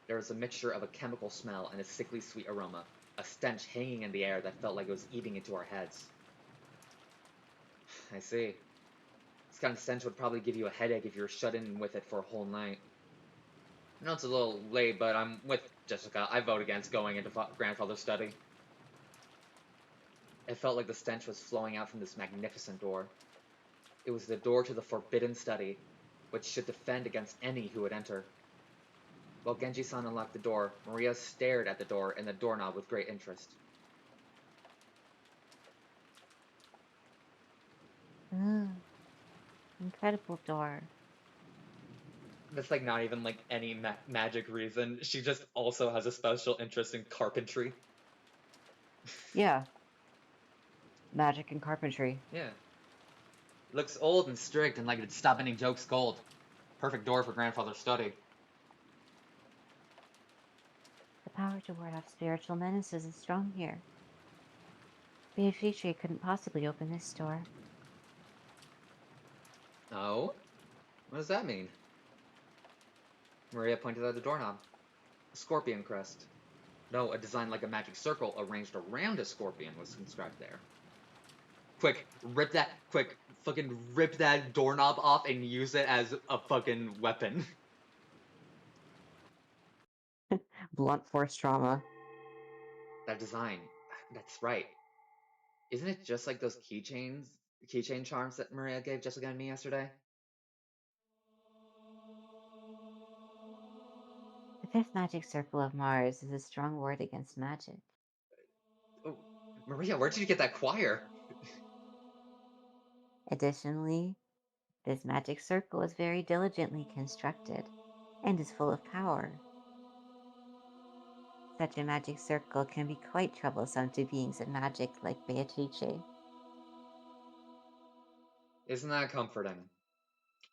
S1: there was a mixture of a chemical smell and a sickly sweet aroma, a stench hanging in the air that felt like it was eating into our heads. I see. This kind of stench would probably give you a headache if you were shut in with it for a whole night. I know it's a little late, but I'm with Jessica. I vote against going into grandfather's study. It felt like the stench was flowing out from this magnificent door. It was the door to the forbidden study, which should defend against any who would enter. While Genji-san unlocked the door, Maria stared at the door and the doorknob with great interest.
S2: Ooh, incredible door.
S1: That's like not even like any magic reason. She just also has a special interest in carpentry.
S2: Yeah. Magic and carpentry.
S1: Yeah. Looks old and strict and like it'd stop any jokes cold. Perfect door for grandfather's study.
S2: The power to ward off spiritual menaces is strong here. Beatrice couldn't possibly open this door.
S1: Oh? What does that mean? Maria pointed at the doorknob. A scorpion crest. No, a design like a magic circle arranged around a scorpion was inscribed there. Quick, fucking rip that doorknob off and use it as a fucking weapon.
S2: Blunt force trauma.
S1: That design, that's right. Isn't it just like those keychain charms that Maria gave Jessica and me yesterday?
S2: The 5th magic circle of Mars is a strong ward against magic.
S1: Oh, Maria, where'd you get that choir?
S2: Additionally, this magic circle is very diligently constructed and is full of power. Such a magic circle can be quite troublesome to beings of magic like Beatrice.
S1: Isn't that comforting?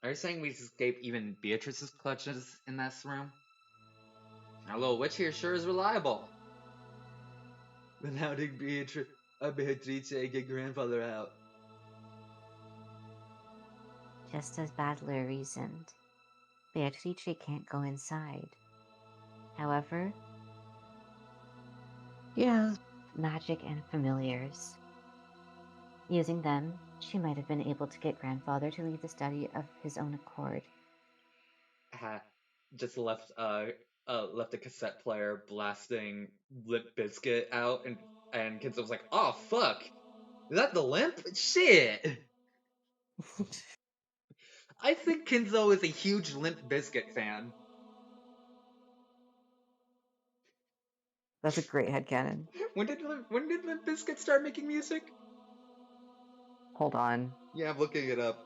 S1: Are you saying we escape even Beatrice's clutches in this room? Our little witch here sure is reliable. Then how did Beatrice get grandfather out?
S2: Just as Battler reasoned, Beatrice can't go inside. However, she has magic and familiars. Using them, she might have been able to get grandfather to leave the study of his own accord.
S1: Just left a cassette player blasting Limp Bizkit out, and Kinzo was like, "Oh fuck, is that the Limp? Shit." I think Kinzo is a huge Limp Bizkit fan.
S2: That's a great headcanon.
S1: When did Limp Bizkit start making music?
S2: Hold on.
S1: Yeah, I'm looking it up.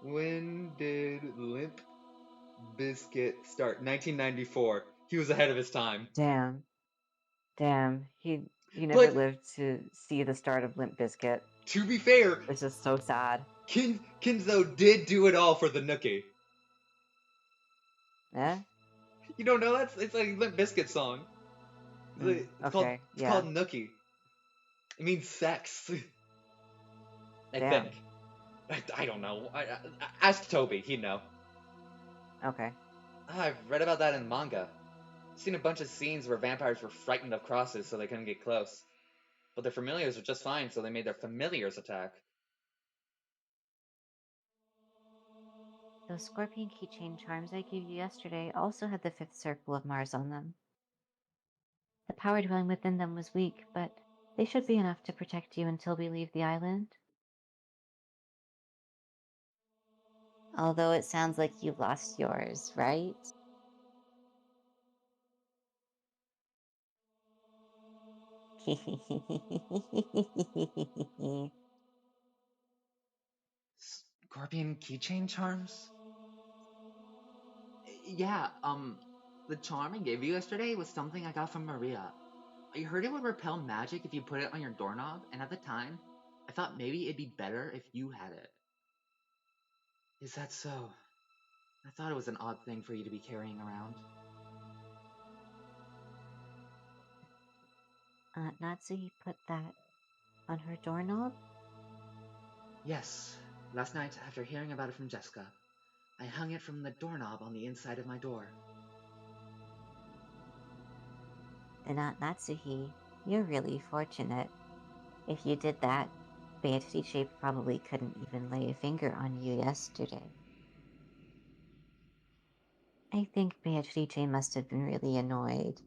S1: When did Limp Bizkit start? 1994. He was ahead of his time.
S2: Damn. He never
S1: But
S2: lived to see the start of Limp Bizkit.
S1: to be fair,
S2: It's just so sad.
S1: Kinzo did do it all for the Nookie.
S2: Eh?
S1: You don't know that? It's a Limp Bizkit song. It's
S2: Okay, yeah.
S1: called Nookie. It means sex. I
S2: Damn.
S1: think. I don't know. Ask Toby. He'd know.
S2: Okay.
S1: I've read about that in manga. I've seen a bunch of scenes where vampires were frightened of crosses so they couldn't get close. But their familiars were just fine, so they made their familiars attack.
S2: Those scorpion keychain charms I gave you yesterday also had the fifth circle of Mars on them. The power dwelling within them was weak, but they should be enough to protect you until we leave the island. Although it sounds like you've lost yours, right?
S1: Scorpion keychain charms? Yeah, the charm I gave you yesterday was something I got from Maria. I heard it would repel magic if you put it on your doorknob, and at the time, I thought maybe it'd be better if you had it. Is that so? I thought it was an odd thing for you to be carrying around.
S2: Natsuhi put that on her doorknob?
S1: Yes, last night, after hearing about it from Jessica, I hung it from the doorknob on the inside of my door.
S2: Then Natsuhi, you're really fortunate. If you did that, Beatrice probably couldn't even lay a finger on you yesterday. I think Beatrice must have been really annoyed.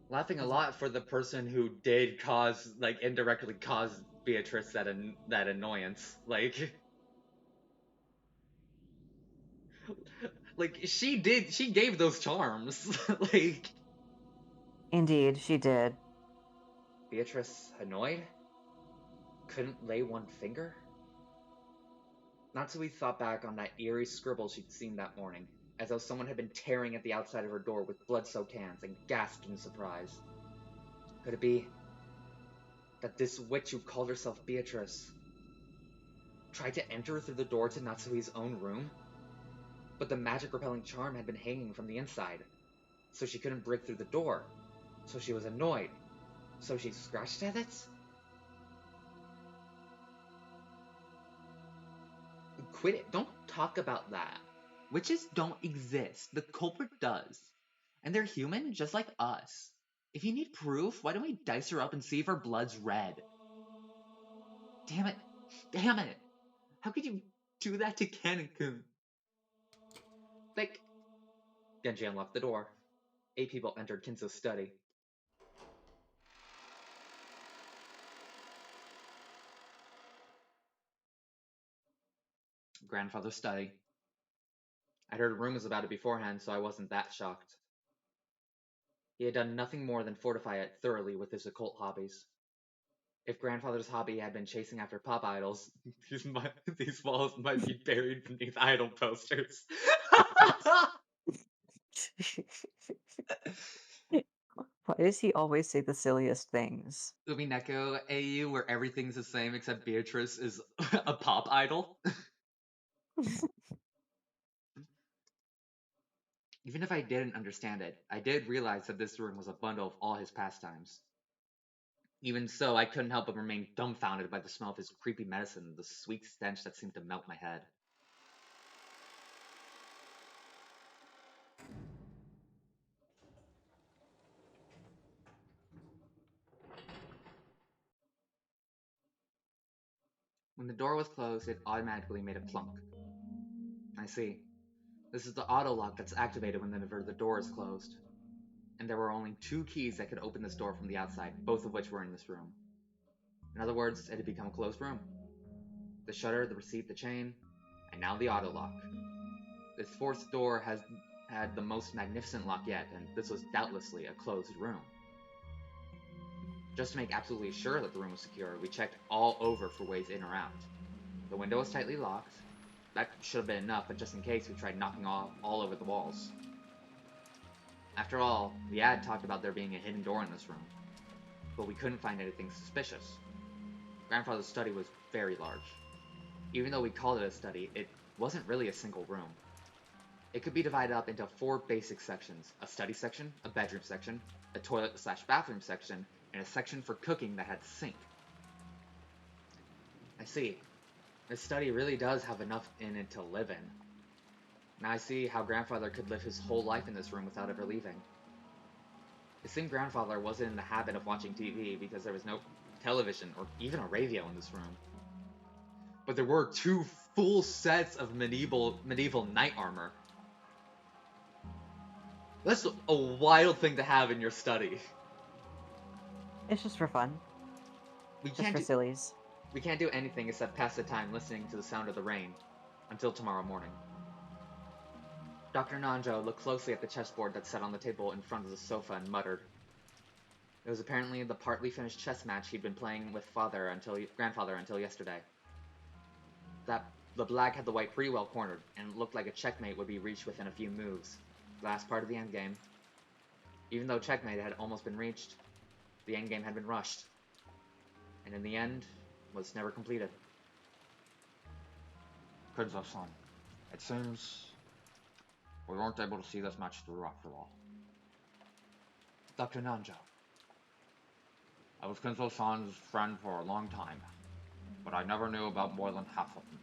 S1: Laughing a lot for the person who did cause, like, indirectly cause Beatrice that annoyance. Like, she gave those charms. Like,
S2: Indeed, she did.
S1: Beatrice annoyed? Couldn't lay one finger? Natsui thought back on that eerie scribble she'd seen that morning, as though someone had been tearing at the outside of her door with blood-soaked hands, and gasped in surprise. Could it be that this witch who called herself Beatrice tried to enter through the door to Natsui's own room? But the magic-repelling charm had been hanging from the inside, so she couldn't break through the door. So she was annoyed. So she scratched at it? Quit it. Don't talk about that. Witches don't exist. The culprit does. And they're human just like us. If you need proof, why don't we dice her up and see if her blood's red? Damn it. Damn it. How could you do that to Ken-kun? Like, Genji unlocked the door. 8 people entered Kinzo's study. Grandfather's study. I'd heard rumors about it beforehand, so I wasn't that shocked. He had done nothing more than fortify it thoroughly with his occult hobbies. If grandfather's hobby had been chasing after pop idols, these walls might be buried beneath idol posters.
S2: Why does he always say the silliest things?
S1: Umineko AU, where everything's the same except Beatrice is a pop idol. Even if I didn't understand it, I did realize that this room was a bundle of all his pastimes. Even so, I couldn't help but remain dumbfounded by the smell of his creepy medicine and the sweet stench that seemed to melt my head. When the door was closed, it automatically made a plunk. I see. This is the auto lock that's activated whenever the door is closed. And there were only 2 keys that could open this door from the outside, both of which were in this room. In other words, it had become a closed room. The shutter, the receipt, the chain, and now the auto lock. This 4th door has had the most magnificent lock yet, and this was doubtlessly a closed room. Just to make absolutely sure that the room was secure, we checked all over for ways in or out. The window was tightly locked. That should have been enough, but just in case, we tried knocking all over the walls. After all, the ad talked about there being a hidden door in this room, but we couldn't find anything suspicious. Grandfather's study was very large. Even though we called it a study, it wasn't really a single room. It could be divided up into 4 basic sections: a study section, a bedroom section, a toilet/bathroom section, and a section for cooking that had a sink. I see. This study really does have enough in it to live in. Now I see how grandfather could live his whole life in this room without ever leaving. It seemed grandfather wasn't in the habit of watching TV because there was no television or even a radio in this room. But there were 2 full sets of medieval knight armor. That's a wild thing to have in your study.
S2: It's just for fun.
S1: We
S2: Just
S1: can't
S2: for
S1: do,
S2: sillies.
S1: we can't do anything except pass the time listening to the sound of the rain until tomorrow morning. Dr. Nanjo looked closely at the chessboard that sat on the table in front of the sofa and muttered. It was apparently the partly finished chess match he'd been playing with grandfather until yesterday. The black had the white pretty well cornered, and it looked like a checkmate would be reached within a few moves. The last part of the endgame. Even though checkmate had almost been reached, the endgame had been rushed, and in the end, was never completed.
S3: Kinzo-san, it seems we weren't able to see this match through after all.
S1: Dr. Nanjo.
S3: I was Kinzo-san's friend for a long time, but I never knew about more than half of them.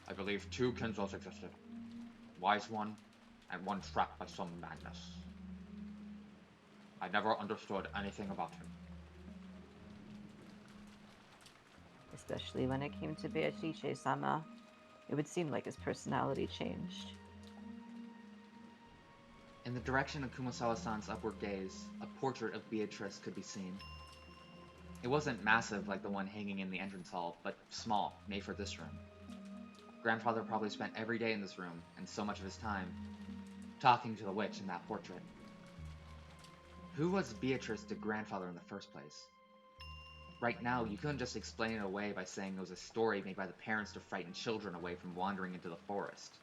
S3: I believe 2 Kinzos existed. Wise one, and one trapped by some madness. I never understood anything about him.
S2: Especially when it came to Beatrice-sama. It would seem like his personality changed.
S1: In the direction of Kumasawa-san's upward gaze, a portrait of Beatrice could be seen. It wasn't massive like the one hanging in the entrance hall, but small, made for this room. Grandfather probably spent every day in this room, and so much of his time, talking to the witch in that portrait. Who was Beatrice to grandfather in the first place? Right now, you couldn't just explain it away by saying it was a story made by the parents to frighten children away from wandering into the forest.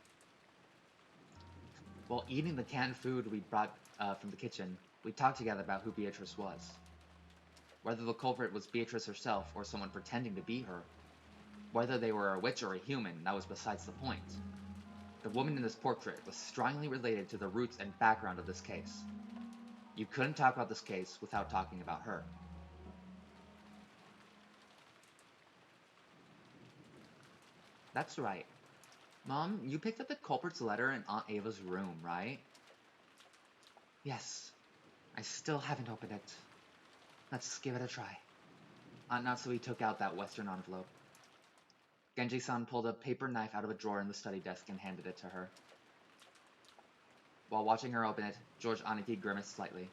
S1: While eating the canned food we brought from the kitchen, we talked together about who Beatrice was. Whether the culprit was Beatrice herself or someone pretending to be her, whether they were a witch or a human, that was besides the point. The woman in this portrait was strongly related to the roots and background of this case. You couldn't talk about this case without talking about her. That's right. Mom, you picked up the culprit's letter in Aunt Ava's room, right? Yes. I still haven't opened it. Let's give it a try. Aunt Natsui took out that Western envelope. Genji-san pulled a paper knife out of a drawer in the study desk and handed it to her. While watching her open it, George Aniki grimaced slightly.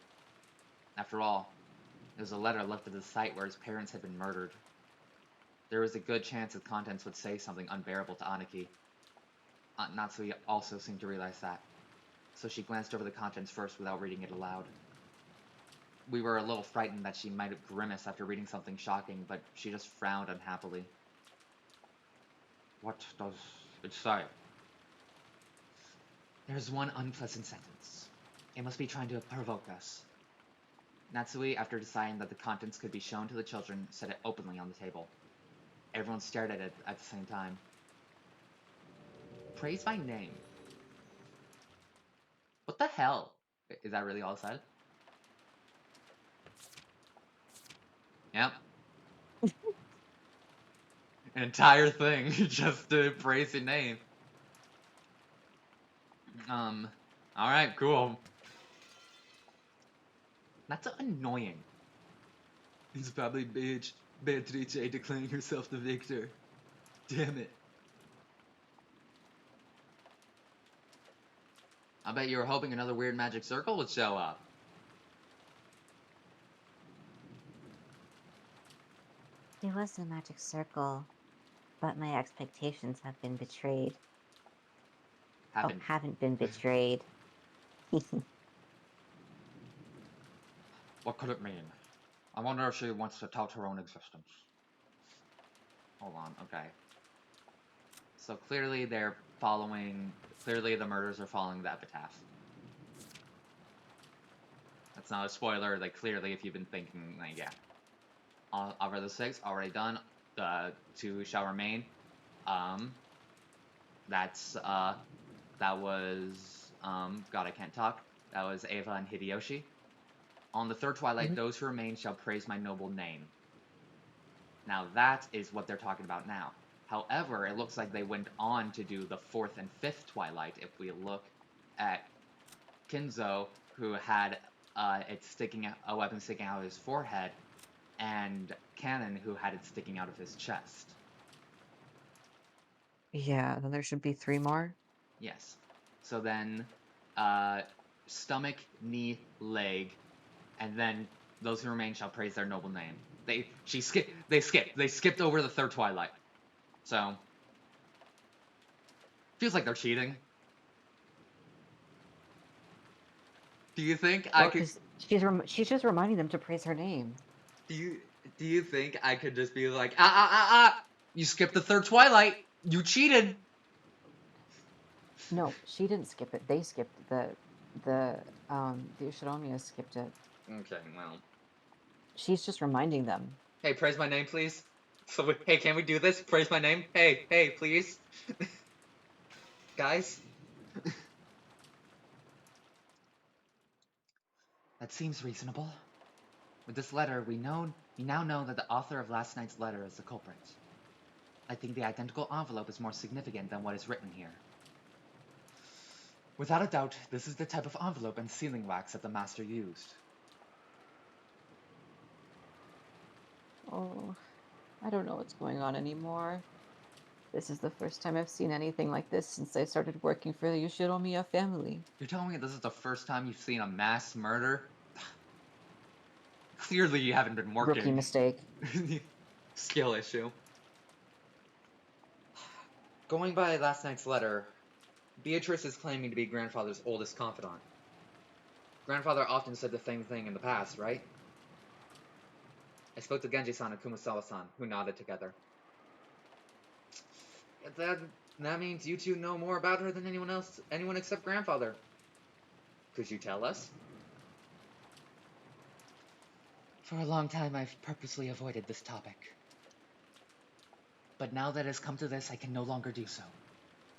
S1: After all, it was a letter left at the site where his parents had been murdered. There was a good chance its contents would say something unbearable to Aniki. Aunt Natsui also seemed to realize that, so she glanced over the contents first without reading it aloud. We were a little frightened that she might have grimaced after reading something shocking, but she just frowned unhappily.
S3: What does it say?
S1: There's one unpleasant sentence. It must be trying to provoke us. Natsui, after deciding that the contents could be shown to the children, set it openly on the table. Everyone stared at it at the same time. Praise by name. What the hell? Is that really all it said? Yep. An entire thing just to praise your name. Alright, cool. That's annoying. It's probably Beatrice declaring herself the victor. Damn it. I bet you were hoping another weird magic circle would show up.
S2: There was a magic circle, but my expectations have been betrayed. Haven't been betrayed.
S3: What could it mean? I wonder if she wants to tout her own existence.
S1: Hold on, okay. So clearly clearly the murders are following the epitaph. That's not a spoiler, like clearly if you've been thinking, like, yeah. Already the 6, already done, 2 shall remain. Um, that's that was God, I can't talk. That was Eva and Hideyoshi. On the third twilight,
S2: Mhm.
S1: those who remain shall praise my noble name. Now that is what they're talking about now. However, it looks like they went on to do the fourth and fifth twilight. If we look at Kinzo, who had a weapon sticking out of his forehead, and Cannon, who had it sticking out of his chest.
S2: Yeah, then there should be 3 more.
S1: Yes. So then, stomach, knee, leg, and then those who remain shall praise their noble name. They skipped over the third twilight. So feels like they're cheating. Do you think I
S2: Well,
S1: could?
S2: because she's just reminding them to praise her name.
S1: Do you do you think I could just be like, you skipped the third twilight. You cheated.
S2: No, she didn't skip it. They skipped the Ushiromiya skipped it.
S1: Okay, well.
S2: She's just reminding them.
S1: Hey, praise my name, please. Hey, can we do this? Praise my name. Hey, please, guys. That seems reasonable. With this letter, we now know that the author of last night's letter is the culprit. I think the identical envelope is more significant than what is written here. Without a doubt, this is the type of envelope and sealing wax that the master used.
S2: Oh, I don't know what's going on anymore. This is the first time I've seen anything like this since I started working for the Yoshiromiya family.
S1: You're telling me this is the first time you've seen a mass murder? Clearly you haven't been
S2: Rookie
S1: working.
S2: mistake.
S1: Skill issue. Going by last night's letter, Beatrice is claiming to be grandfather's oldest confidant. Grandfather often said the same thing in the past, right? I spoke to Genji-san and Kumasawa-san, who nodded together. That means you two know more about her than anyone except grandfather. Could you tell us? For a long time, I've purposely avoided this topic. But now that it has come to this, I can no longer do so.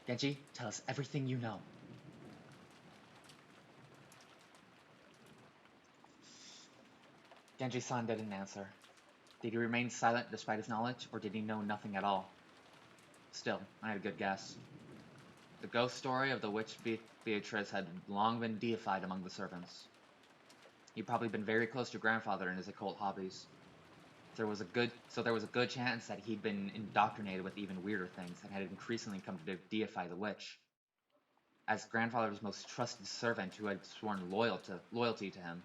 S1: Genji, tell us everything you know. Genji-san didn't answer. Did he remain silent despite his knowledge, or did he know nothing at all? Still, I had a good guess. The ghost story of the witch Beatrice had long been deified among the servants. He'd probably been very close to grandfather in his occult hobbies. There was a good chance that he'd been indoctrinated with even weirder things and had increasingly come to deify the witch. As grandfather's most trusted servant who had sworn loyalty to him,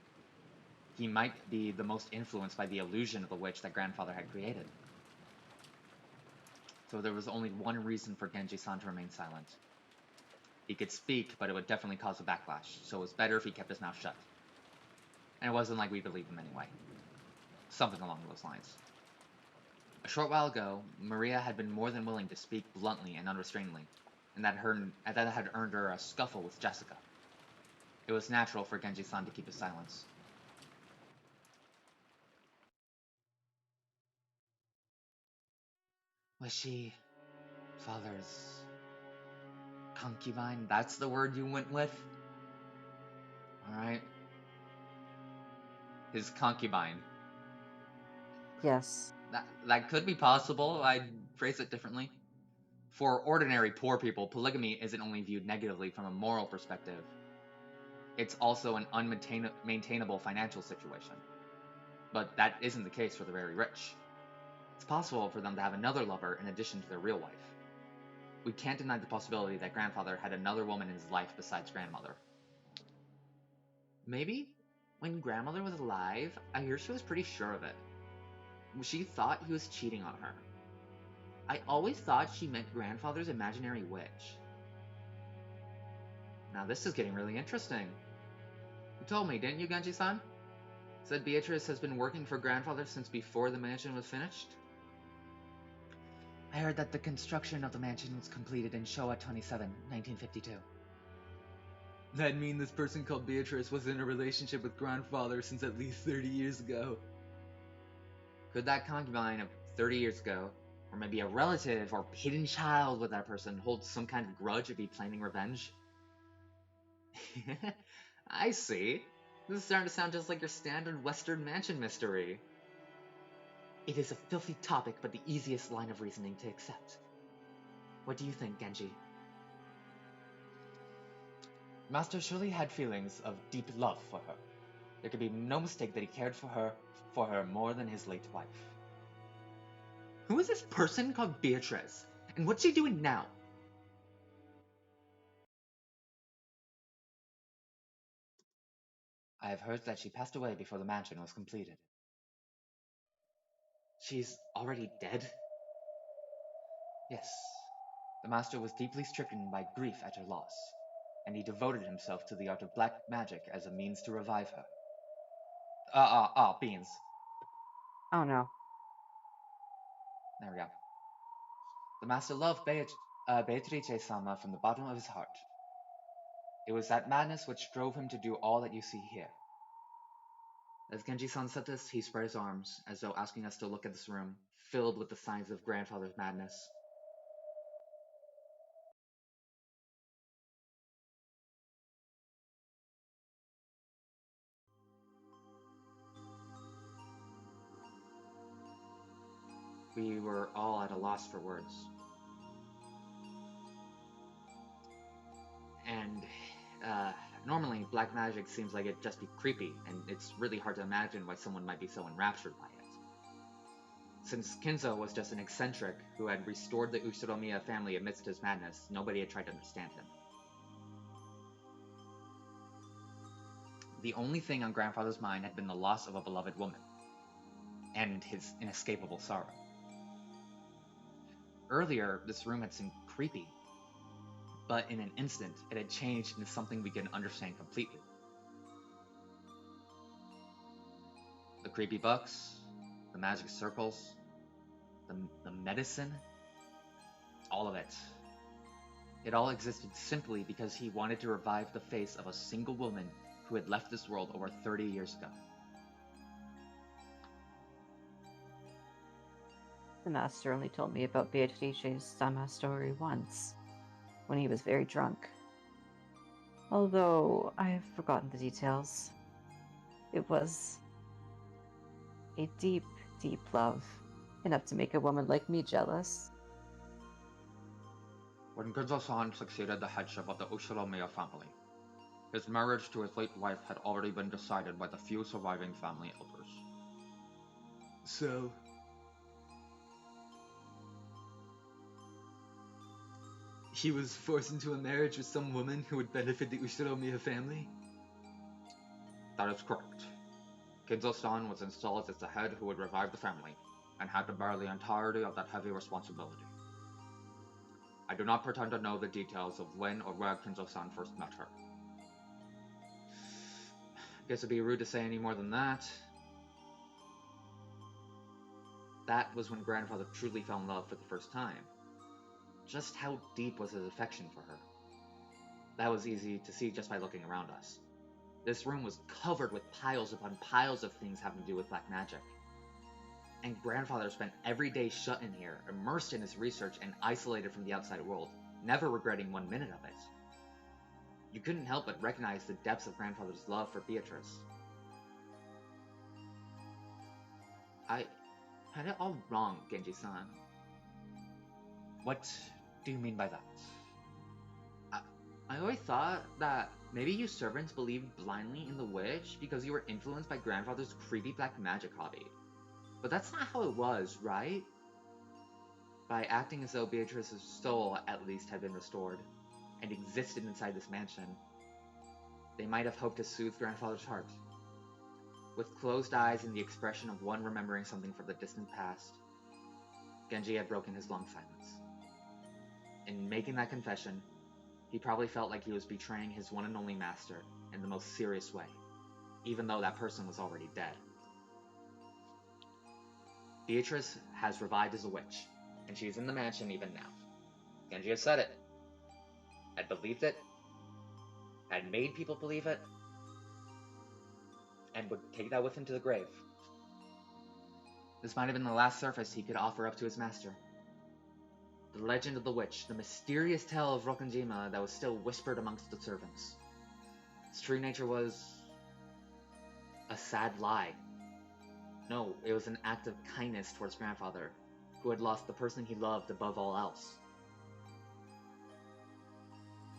S1: he might be the most influenced by the illusion of the witch that grandfather had created. So there was only one reason for Genji-san to remain silent. He could speak, but it would definitely cause a backlash, so it was better if he kept his mouth shut. And it wasn't like we believed him anyway. Something along those lines. A short while ago, Maria had been more than willing to speak bluntly and unrestrainedly, and that had earned her a scuffle with Jessica. It was natural for Genji-san to keep his silence. Was she father's concubine? That's the word you went with? Alright. His concubine.
S2: Yes.
S1: That could be possible. I'd phrase it differently. For ordinary poor people, polygamy isn't only viewed negatively from a moral perspective. It's also an unmaintainable financial situation. But that isn't the case for the very rich. It's possible for them to have another lover in addition to their real wife. We can't deny the possibility that grandfather had another woman in his life besides grandmother. Maybe when grandmother was alive, I hear she was pretty sure of it. She thought he was cheating on her. I always thought she meant grandfather's imaginary witch. Now this is getting really interesting. You told me, didn't you, Genji-san? Said Beatrice has been working for grandfather since before the mansion was finished? I heard that the construction of the mansion was completed in Showa 27, 1952. That'd mean this person called Beatrice was in a relationship with grandfather since at least 30 years ago. Could that concubine of 30 years ago Or maybe a relative or hidden child with that person holds some kind of grudge and be planning revenge. I see. This is starting to sound just like your standard Western mansion mystery. It is a filthy topic, but the easiest line of reasoning to accept. What do you think, Genji? Master surely had feelings of deep love for her. There could be no mistake that he cared for her more than his late wife. Who is this person called Beatrice? And what's she doing now? I have heard that she passed away before the mansion was completed. She's already dead? Yes. The master was deeply stricken by grief at her loss, and he devoted himself to the art of black magic as a means to revive her. Beans.
S2: Oh no.
S1: There we go. The master loved Beatrice-sama from the bottom of his heart. It was that madness which drove him to do all that you see here. As Genji-san said this, he spread his arms, as though asking us to look at this room, filled with the signs of grandfather's madness. We were all at a loss for words. And, normally black magic seems like it'd just be creepy, and it's really hard to imagine why someone might be so enraptured by it. Since Kinzo was just an eccentric who had restored the Ushiromiya family amidst his madness, nobody had tried to understand him. The only thing on grandfather's mind had been the loss of a beloved woman, and his inescapable sorrow. Earlier, this room had seemed creepy, but in an instant, it had changed into something we could understand completely. The creepy books, the magic circles, the medicine, all of it. It all existed simply because he wanted to revive the face of a single woman who had left this world over 30 years ago.
S2: The master only told me about Beatrice's Sama story once, when he was very drunk. Although I've forgotten the details. It was a deep, deep love, enough to make a woman like me jealous.
S1: When Kinzo-san succeeded the headship of the Ushiromiya family, his marriage to his late wife had already been decided by the few surviving family elders. So, he was forced into a marriage with some woman who would benefit the Ushiromiya family? That is correct. Kinzo-san was installed as the head who would revive the family, and had to bear the entirety of that heavy responsibility. I do not pretend to know the details of when or where Kinzo-san first met her. Guess it'd be rude to say any more than that. That was when grandfather truly fell in love for the first time. Just how deep was his affection for her? That was easy to see just by looking around us. This room was covered with piles upon piles of things having to do with black magic. And grandfather spent every day shut in here, immersed in his research and isolated from the outside world, never regretting 1 minute of it. You couldn't help but recognize the depths of grandfather's love for Beatrice. I had it all wrong, Genji-san. What do you mean by that? I always thought that maybe you servants believed blindly in the witch because you were influenced by grandfather's creepy black magic hobby. But that's not how it was, right? By acting as though Beatrice's soul at least had been restored, and existed inside this mansion, they might have hoped to soothe grandfather's heart. With closed eyes and the expression of one remembering something from the distant past, Genji had broken his long silence. In making that confession, he probably felt like he was betraying his one and only master in the most serious way, even though that person was already dead. Beatrice has revived as a witch, and she is in the mansion even now. Genji has said it, had believed it, had made people believe it, and would take that with him to the grave. This might have been the last service he could offer up to his master, The legend of the witch, the mysterious tale of Rokkenjima that was still whispered amongst the servants. Its true nature was a sad lie. No, it was an act of kindness towards grandfather, who had lost the person he loved above all else.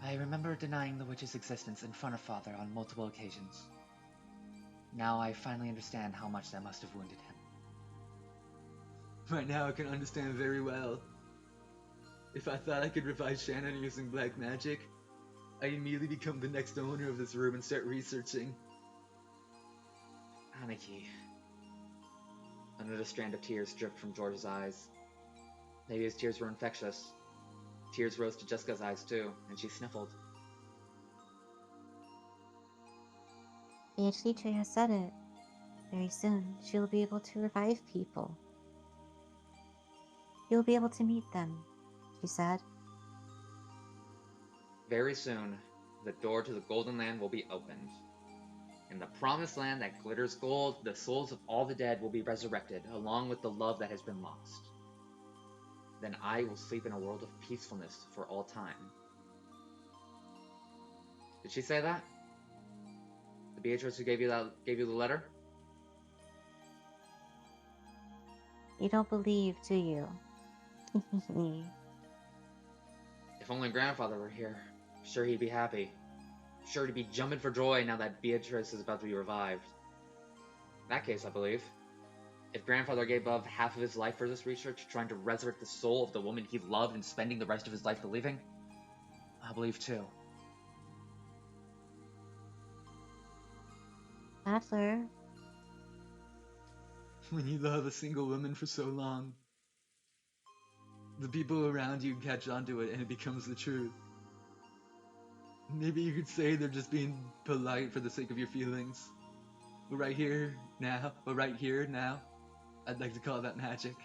S1: I remember denying the witch's existence in front of father on multiple occasions. Now I finally understand how much that must have wounded him.
S3: Right now I can understand very well. If I thought I could revive Shannon using black magic, I'd immediately become the next owner of this room and start researching.
S1: Aniki. Another strand of tears dripped from George's eyes. Maybe his tears were infectious. Tears rose to Jessica's eyes too, and she sniffled.
S2: Beatrice has said it. Very soon, she will be able to revive people. You'll be able to meet them, she said.
S1: Very soon, the door to the Golden Land will be opened. In the promised land that glitters gold, the souls of all the dead will be resurrected, along with the love that has been lost. Then I will sleep in a world of peacefulness for all time. Did she say that? The Beatrice who gave you the letter?
S2: You don't believe, do you?
S1: If only grandfather were here. Sure he'd be happy. Sure to be jumping for joy now that Beatrice is about to be revived. In that case, I believe. If grandfather gave up half of his life for this research, trying to resurrect the soul of the woman he loved and spending the rest of his life believing, I believe too.
S2: Adler,
S3: When you love a single woman for so long, the people around you catch on to it and it becomes the truth. Maybe you could say they're just being polite for the sake of your feelings. But right here, now, I'd like to call that magic.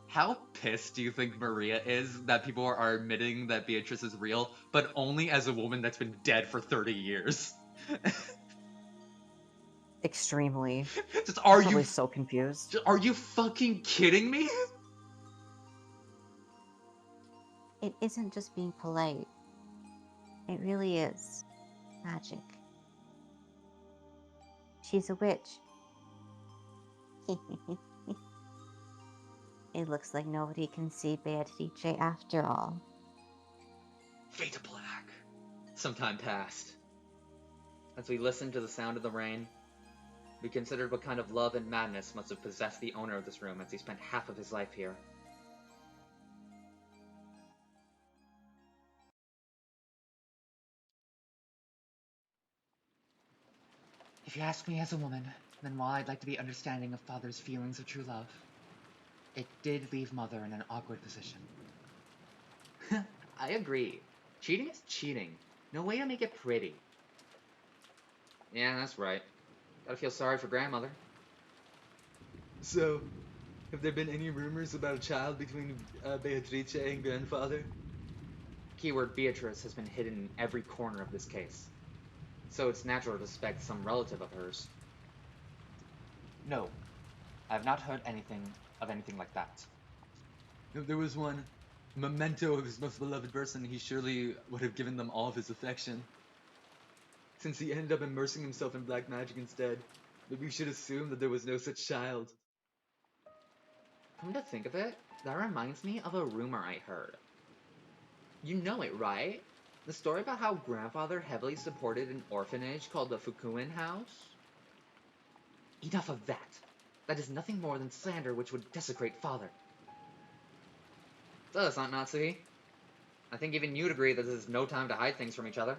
S1: How pissed do you think Maria is that people are admitting that Beatrice is real, but only as a woman that's been dead for 30 years?
S2: extremely.
S1: Just,
S2: Probably so confused.
S1: are you fucking kidding me?
S2: It isn't just being polite. It really is magic. She's a witch. It looks like nobody can see Beatrice after all.
S1: Fade to black. Some time passed. As we listened to the sound of the rain, we considered what kind of love and madness must have possessed the owner of this room as he spent half of his life here. If you ask me as a woman, then while I'd like to be understanding of father's feelings of true love, it did leave mother in an awkward position. I agree. Cheating is cheating. No way to make it pretty. Yeah, that's right. Gotta feel sorry for grandmother.
S3: So, have there been any rumors about a child between Beatrice and grandfather?
S1: Keyword Beatrice has been hidden in every corner of this case, so it's natural to suspect some relative of hers. No, I have not heard anything like that.
S3: If there was one memento of his most beloved person, he surely would have given them all of his affection. Since he ended up immersing himself in black magic instead, maybe we should assume that there was no such child.
S1: Come to think of it, that reminds me of a rumor I heard. You know it, right? The story about how grandfather heavily supported an orphanage called the Fukuin House? Enough of that. That is nothing more than slander which would desecrate father. So, Aunt Natsuki, I think even you'd agree that this is no time to hide things from each other.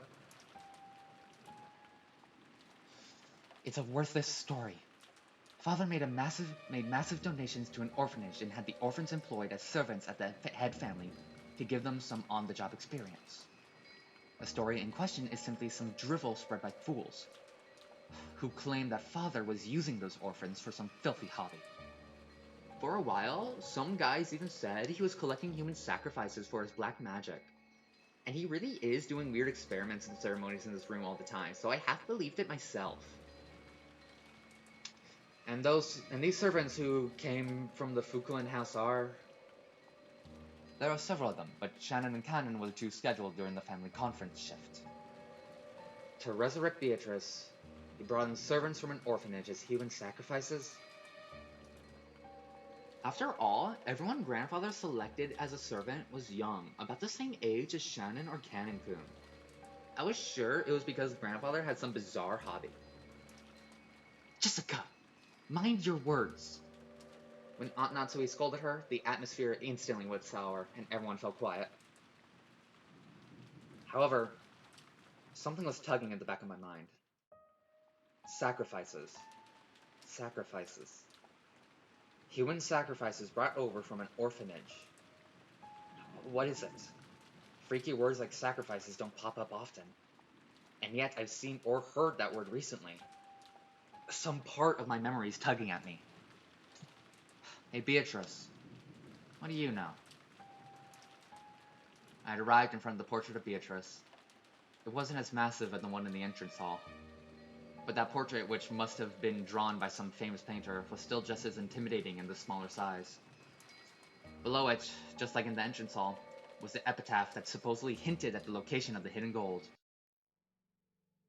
S1: It's a worthless story. Father made massive donations to an orphanage and had the orphans employed as servants at the head family to give them some on-the-job experience. The story in question is simply some drivel spread by fools who claim that father was using those orphans for some filthy hobby. For a while, some guys even said he was collecting human sacrifices for his black magic. And he really is doing weird experiments and ceremonies in this room all the time, so I half believed it myself. And these servants who came from the Fukuin house are... There are several of them, but Shannon and Cannon were the two scheduled during the family conference shift. To resurrect Beatrice, he brought in servants from an orphanage as human sacrifices. After all, everyone grandfather selected as a servant was young, about the same age as Shannon or Cannon-kun. I was sure it was because grandfather had some bizarre hobby. Jessica, mind your words. When Aunt Natsui scolded her, the atmosphere instantly went sour, and everyone fell quiet. However, something was tugging at the back of my mind. Sacrifices. Sacrifices. Human sacrifices brought over from an orphanage. What is it? Freaky words like sacrifices don't pop up often. And yet I've seen or heard that word recently. Some part of my memory is tugging at me. Hey Beatrice, what do you know? I had arrived in front of the portrait of Beatrice. It wasn't as massive as the one in the entrance hall. But that portrait, which must have been drawn by some famous painter, was still just as intimidating in the smaller size. Below it, just like in the entrance hall, was the epitaph that supposedly hinted at the location of the hidden gold.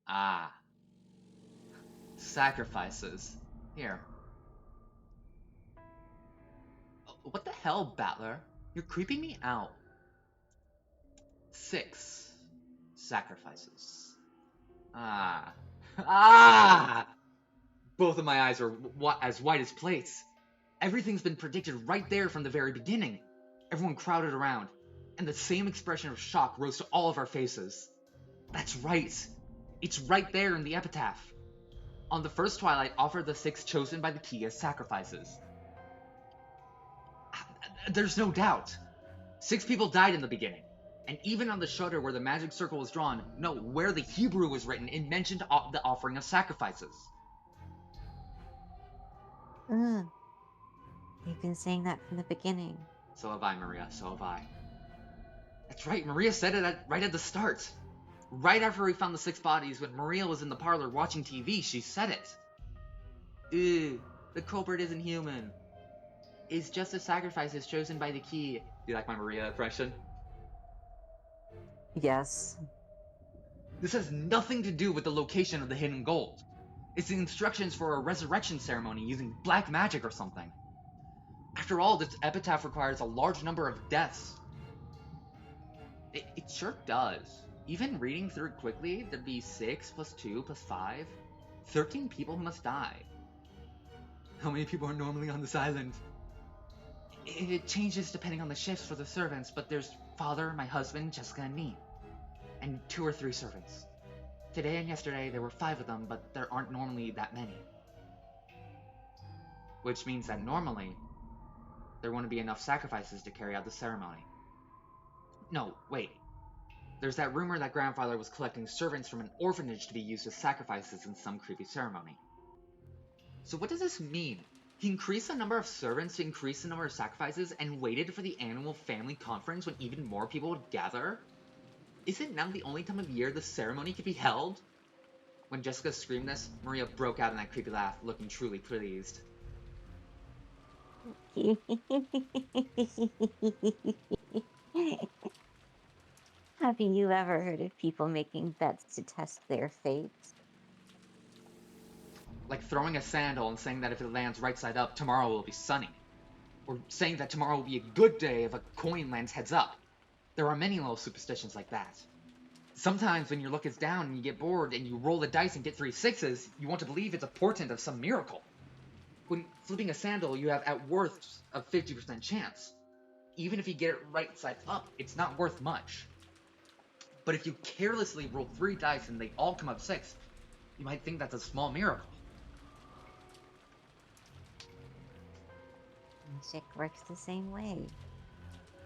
S1: Ah. Sacrifices. Here. What the hell, Battler? You're creeping me out. 6 sacrifices. Ah. Ah! Both of my eyes are as white as plates. Everything's been predicted right there from the very beginning. Everyone crowded around, and the same expression of shock rose to all of our faces. That's right. It's right there in the epitaph. On the first twilight, offer the 6 chosen by the key as sacrifices. There's no doubt. 6 people died in the beginning. And even on the shutter where the magic circle was drawn, no, where the Hebrew was written, it mentioned the offering of sacrifices.
S2: Ugh. You've been saying that from the beginning.
S1: So have I, Maria, so have I. That's right, Maria said it right at the start. Right after we found the 6 bodies, when Maria was in the parlor watching TV, she said it. Ew, the culprit isn't human. It's just a sacrifice is chosen by the key. Do you like my Maria impression?
S2: Yes.
S1: This has nothing to do with the location of the hidden gold. It's the instructions for a resurrection ceremony using black magic or something. After all, this epitaph requires a large number of deaths. It sure does. Even reading through it quickly, there'd be 6 plus 2 plus 5. 13 people must die. How many people are normally on this island? It changes depending on the shifts for the servants, but there's father, my husband, Jessica, and me. And 2 or 3 servants. Today and yesterday there were 5 of them, but there aren't normally that many. Which means that normally, there wouldn't be enough sacrifices to carry out the ceremony. No, wait. There's that rumor that grandfather was collecting servants from an orphanage to be used as sacrifices in some creepy ceremony. So what does this mean? He increased the number of servants to increase the number of sacrifices and waited for the annual family conference when even more people would gather? Is it now the only time of year the ceremony could be held? When Jessica screamed this, Maria broke out in that creepy laugh, looking truly pleased.
S2: Have you ever heard of people making bets to test their fate?
S1: Like throwing a sandal and saying that if it lands right side up, tomorrow will be sunny. Or saying that tomorrow will be a good day if a coin lands heads up. There are many little superstitions like that. Sometimes when your luck is down and you get bored and you roll the dice and get 3 6s, you want to believe it's a portent of some miracle. When flipping a sandal, you have at worst a 50% chance. Even if you get it right side up, it's not worth much. But if you carelessly roll 3 dice and they all come up 6, you might think that's a small miracle.
S2: Magic works the same way.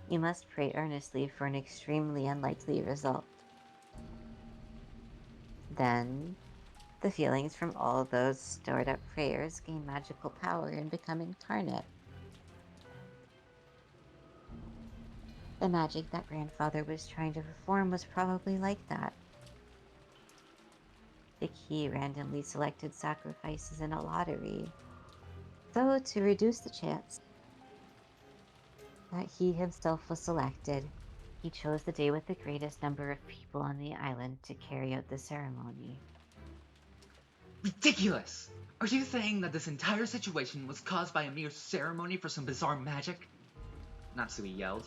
S2: You must pray earnestly for an extremely unlikely result. Then, the feelings from all those stored up prayers gain magical power and become incarnate. The magic that grandfather was trying to perform was probably like that. The key randomly selected sacrifices in a lottery, so to reduce the chance. that he himself was selected. He chose the day with the greatest number of people on the island to carry out the ceremony.
S1: Ridiculous! Are you saying that this entire situation was caused by a mere ceremony for some bizarre magic? Natsui yelled.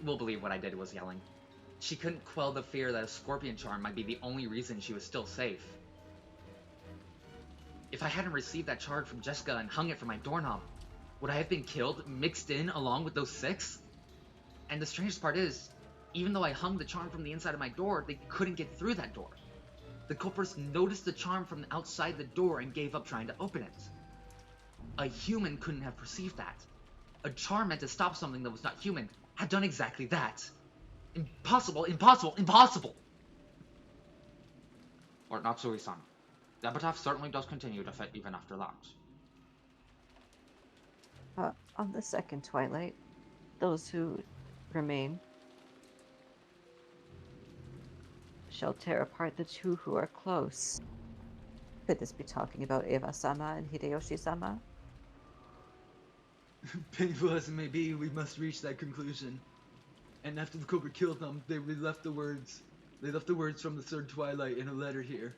S1: We'll believe what I did was yelling. She couldn't quell the fear that a scorpion charm might be the only reason she was still safe. If I hadn't received that charge from Jessica and hung it from my doorknob, would I have been killed, mixed in along with those 6? And the strangest part is, even though I hung the charm from the inside of my door, they couldn't get through that door. The culprits noticed the charm from outside the door and gave up trying to open it. A human couldn't have perceived that. A charm meant to stop something that was not human had done exactly that. Impossible, impossible, impossible! Or Natsui-san. The epitaph certainly does continue to fit even after that.
S2: On the second twilight, those who remain shall tear apart the two who are close. Could this be talking about Eva-sama and Hideyoshi-sama?
S3: Painful as it may be, we must reach that conclusion. And after the cobra killed them, they left the words. They left the words from the third twilight in a letter here.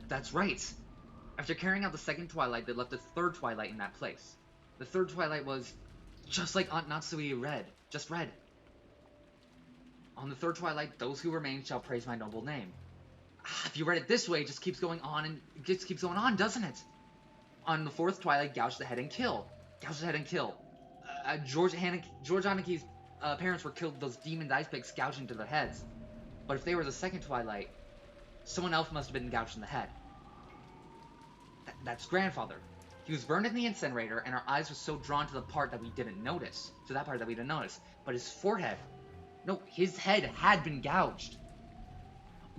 S1: That's right. After carrying out the second twilight, they left the third twilight in that place. The third twilight was just like Aunt Natsui read. Just read. On the third twilight, those who remain shall praise my noble name. If you read it this way, it just keeps going on and it just keeps going on, doesn't it? On the fourth twilight, gouge the head and kill. Gouge the head and kill. George Anaki's parents were killed with those demon ice picks gouging into their heads. But if they were the second twilight, someone else must have been gouged in the head. That's grandfather. He was burned in the incinerator, and our eyes were so drawn to the part that we didn't notice. To that part that we didn't notice. But his forehead... No, his head had been gouged.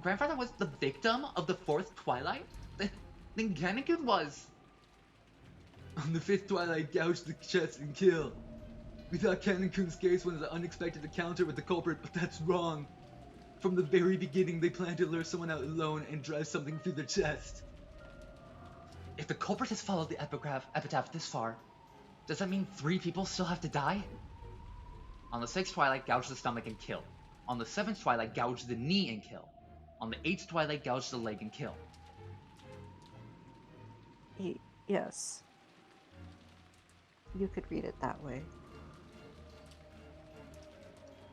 S1: Grandfather was the victim of the fourth twilight? Then Kanekun was...
S3: On the fifth twilight, gouge the chest and kill. We thought Kanekun's case was an unexpected encounter with the culprit, but that's wrong. From the very beginning, they planned to lure someone out alone and drive something through their chest.
S1: If the culprit has followed the epitaph this far, does that mean 3 people still have to die? On the 6th twilight, gouge the stomach and kill. On the 7th twilight, gouge the knee and kill. On the 8th twilight, gouge the leg and kill.
S2: Yes. You could read it that way.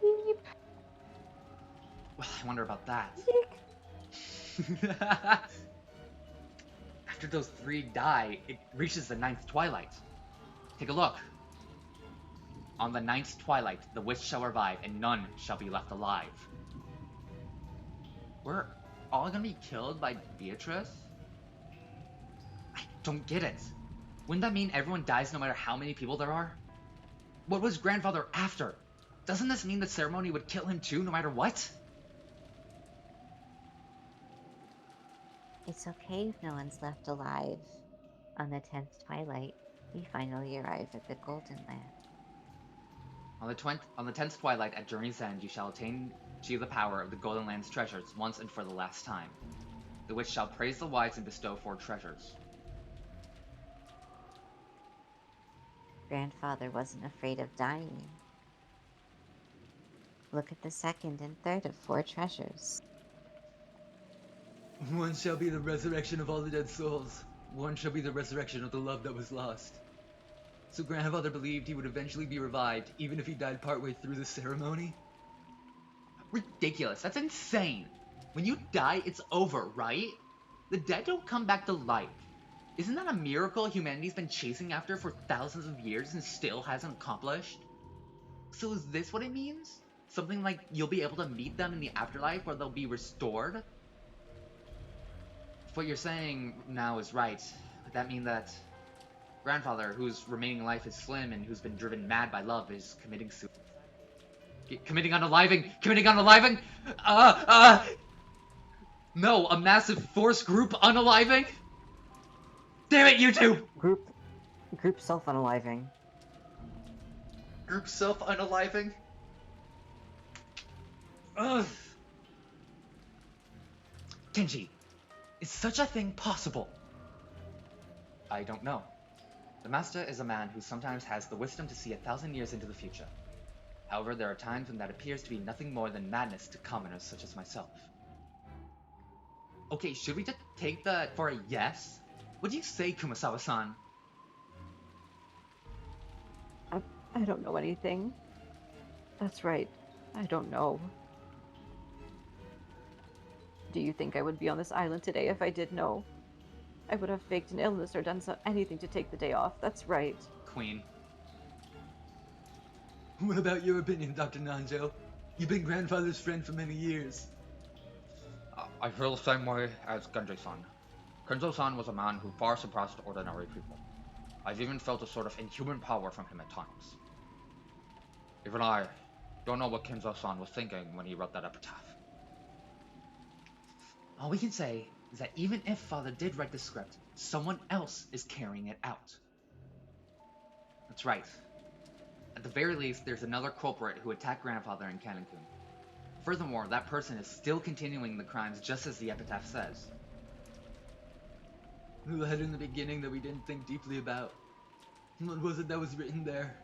S2: Beep.
S1: Well, I wonder about that. After those 3 die, it reaches the 9th twilight. Take a look. On the 9th twilight, the witch shall revive, and none shall be left alive. We're all gonna be killed by Beatrice? I don't get it. Wouldn't that mean everyone dies no matter how many people there are? What was grandfather after? Doesn't this mean the ceremony would kill him too, no matter what?
S2: It's okay if no one's left alive. On the 10th twilight, we finally arrive at the Golden Land.
S1: On the 10th twilight, at journey's end, you shall attain to the power of the Golden Land's treasures once and for the last time. The witch shall praise the wise and bestow 4 treasures.
S2: Grandfather wasn't afraid of dying. Look at the second and third of 4 treasures.
S3: One shall be the resurrection of all the dead souls. One shall be the resurrection of the love that was lost. So grandfather believed he would eventually be revived, even if he died partway through the ceremony?
S1: Ridiculous. That's insane. When you die, it's over, right? The dead don't come back to life. Isn't that a miracle humanity's been chasing after for thousands of years and still hasn't accomplished? So is this what it means? Something like you'll be able to meet them in the afterlife where they'll be restored? If what you're saying now is right, would that mean that grandfather, whose remaining life is slim and who's been driven mad by love, is committing suicide? Committing unaliving! Committing unaliving! No, a massive force group unaliving? Damn it, you two!
S2: Group self-unaliving.
S1: Group self-unaliving? Ugh. Kenji, is such a thing possible? I don't know. The master is a man who sometimes has the wisdom to see 1,000 years into the future. However, there are times when that appears to be nothing more than madness to commoners such as myself. Okay, should we just take that for a yes? What do you say, Kumasawa-san?
S2: I don't know anything. That's right. I don't know. Do you think I would be on this island today if I did know? I would have faked an illness or done anything to take the day off. That's right.
S1: Queen.
S3: What about your opinion, Dr. Nanjo? You've been grandfather's friend for many years.
S1: I feel the same way as Genji-san. Kenzo-san was a man who far surpassed ordinary people. I've even felt a sort of inhuman power from him at times. Even I don't know what Kenzo-san was thinking when he wrote that epitaph. All we can say is that even if Father did write the script, someone else is carrying it out. That's right. At the very least, there's another culprit who attacked Grandfather in Cancun. Furthermore, that person is still continuing the crimes just as the epitaph says.
S3: The letter in the beginning that we didn't think deeply about. What was it that was written there?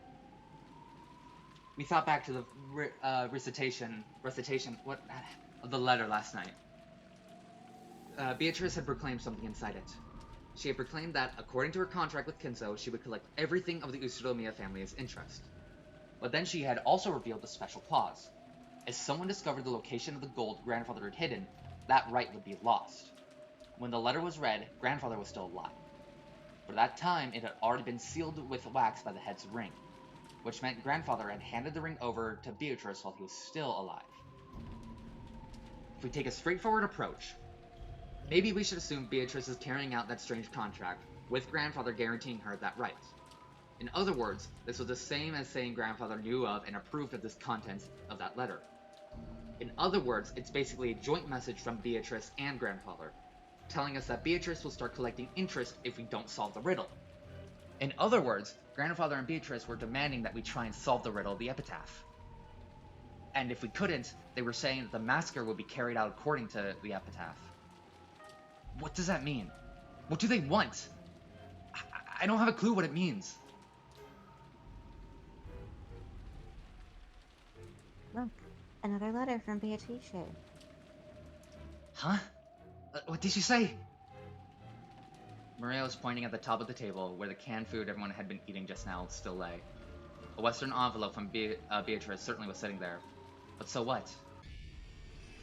S1: We thought back to the recitation of the letter last night. Beatrice had proclaimed something inside it. She had proclaimed that, according to her contract with Kinzo, she would collect everything of the Usuromiya family as interest. But then she had also revealed a special clause. If someone discovered the location of the gold Grandfather had hidden, that right would be lost. When the letter was read, Grandfather was still alive. For that time, it had already been sealed with wax by the head's ring, which meant Grandfather had handed the ring over to Beatrice while he was still alive. If we take a straightforward approach, maybe we should assume Beatrice is carrying out that strange contract, with Grandfather guaranteeing her that right. In other words, this was the same as saying Grandfather knew of and approved of the contents of that letter. In other words, it's basically a joint message from Beatrice and Grandfather, telling us that Beatrice will start collecting interest if we don't solve the riddle. In other words, Grandfather and Beatrice were demanding that we try and solve the riddle of the epitaph. And if we couldn't, they were saying that the massacre would be carried out according to the epitaph. What does that mean? What do they want? I don't have a clue what it means.
S2: Look, another letter from Beatrice.
S1: Huh? What did she say? Maria was pointing at the top of the table, where the canned food everyone had been eating just now still lay. A Western envelope from Beatrice certainly was sitting there. But so what?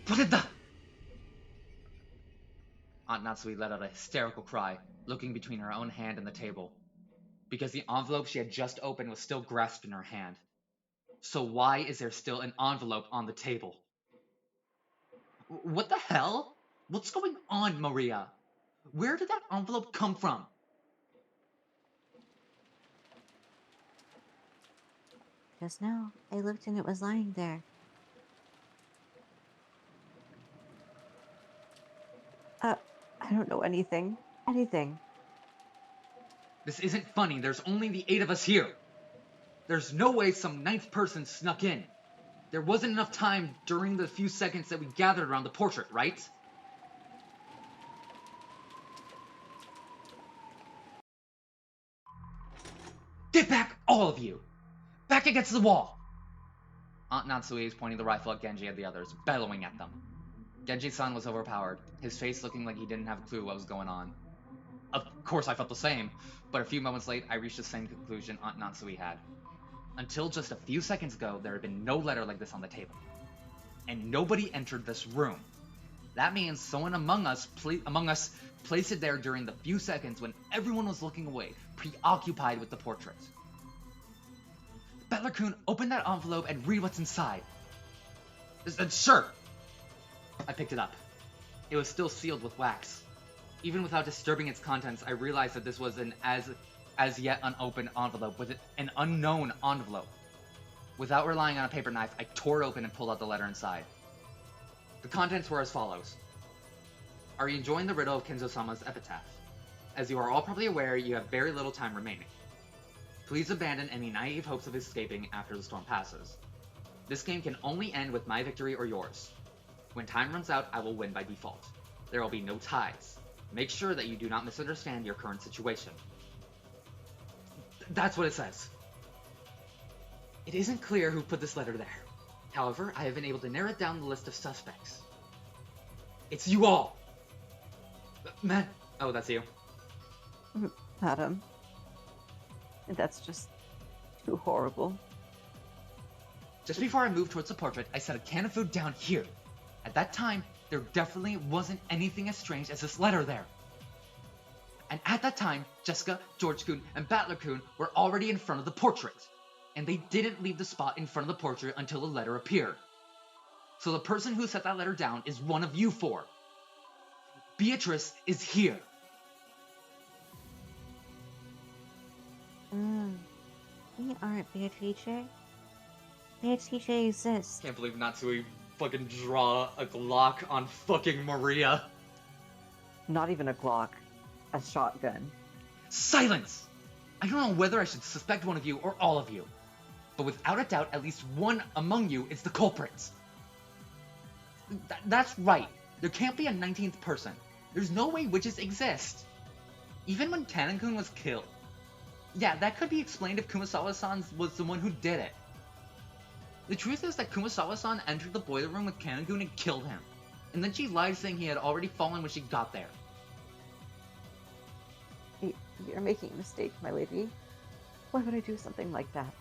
S1: What did the... Aunt Natsui let out a hysterical cry, looking between her own hand and the table, because the envelope she had just opened was still grasped in her hand. So why is there still an envelope on the table? What the hell? What's going on, Maria? Where did that envelope come from?
S2: Just now, I looked and it was lying there. I don't know anything. Anything.
S1: This isn't funny. There's only the 8 of us here. There's no way some 9th person snuck in. There wasn't enough time during the few seconds that we gathered around the portrait, right? Get back, all of you! Back against the wall! Aunt Natsui is pointing the rifle at Genji and the others, bellowing at them. Genji-san was overpowered, his face looking like he didn't have a clue what was going on. Of course I felt the same, but a few moments late I reached the same conclusion Aunt Natsui had. Until just a few seconds ago, there had been no letter like this on the table. And nobody entered this room. That means someone among us placed it there during the few seconds when everyone was looking away, preoccupied with the portrait. Butler-kun, open that envelope and read what's inside. Sure. I picked it up. It was still sealed with wax. Even without disturbing its contents, I realized that this was an as yet unopened envelope with an unknown envelope. Without relying on a paper knife, I tore it open and pulled out the letter inside. The contents were as follows. Are you enjoying the riddle of Kenzo-sama's epitaph? As you are all probably aware, you have very little time remaining. Please abandon any naive hopes of escaping after the storm passes. This game can only end with my victory or yours. When time runs out, I will win by default. There will be no ties. Make sure that you do not misunderstand your current situation. That's what it says. It isn't clear who put this letter there. However, I have been able to narrow down the list of suspects. It's you all! Man. Oh, that's you.
S2: Madam, that's just too horrible.
S1: Just before I moved towards the portrait, I set a can of food down here. At that time, there definitely wasn't anything as strange as this letter there. And at that time, Jessica, George-kun, and Battler-kun were already in front of the portrait. And they didn't leave the spot in front of the portrait until the letter appeared. So the person who set that letter down is one of you four. Beatrice is here.
S2: We aren't Beatrice. Beatrice exists.
S1: Can't believe Natsui fucking draw a Glock on fucking Maria.
S2: Not even a Glock. A shotgun.
S1: Silence! I don't know whether I should suspect one of you or all of you. But without a doubt, at least one among you is the culprit. That's right. There can't be a 19th person. There's no way witches exist. Even when Kanon-kun was killed. Yeah, that could be explained if Kumasawa-san was the one who did it. The truth is that Kumasawa-san entered the boiler room with Kanon-kun and killed him. And then she lied saying he had already fallen when she got there.
S2: You're making a mistake, my lady. Why would I do something like that?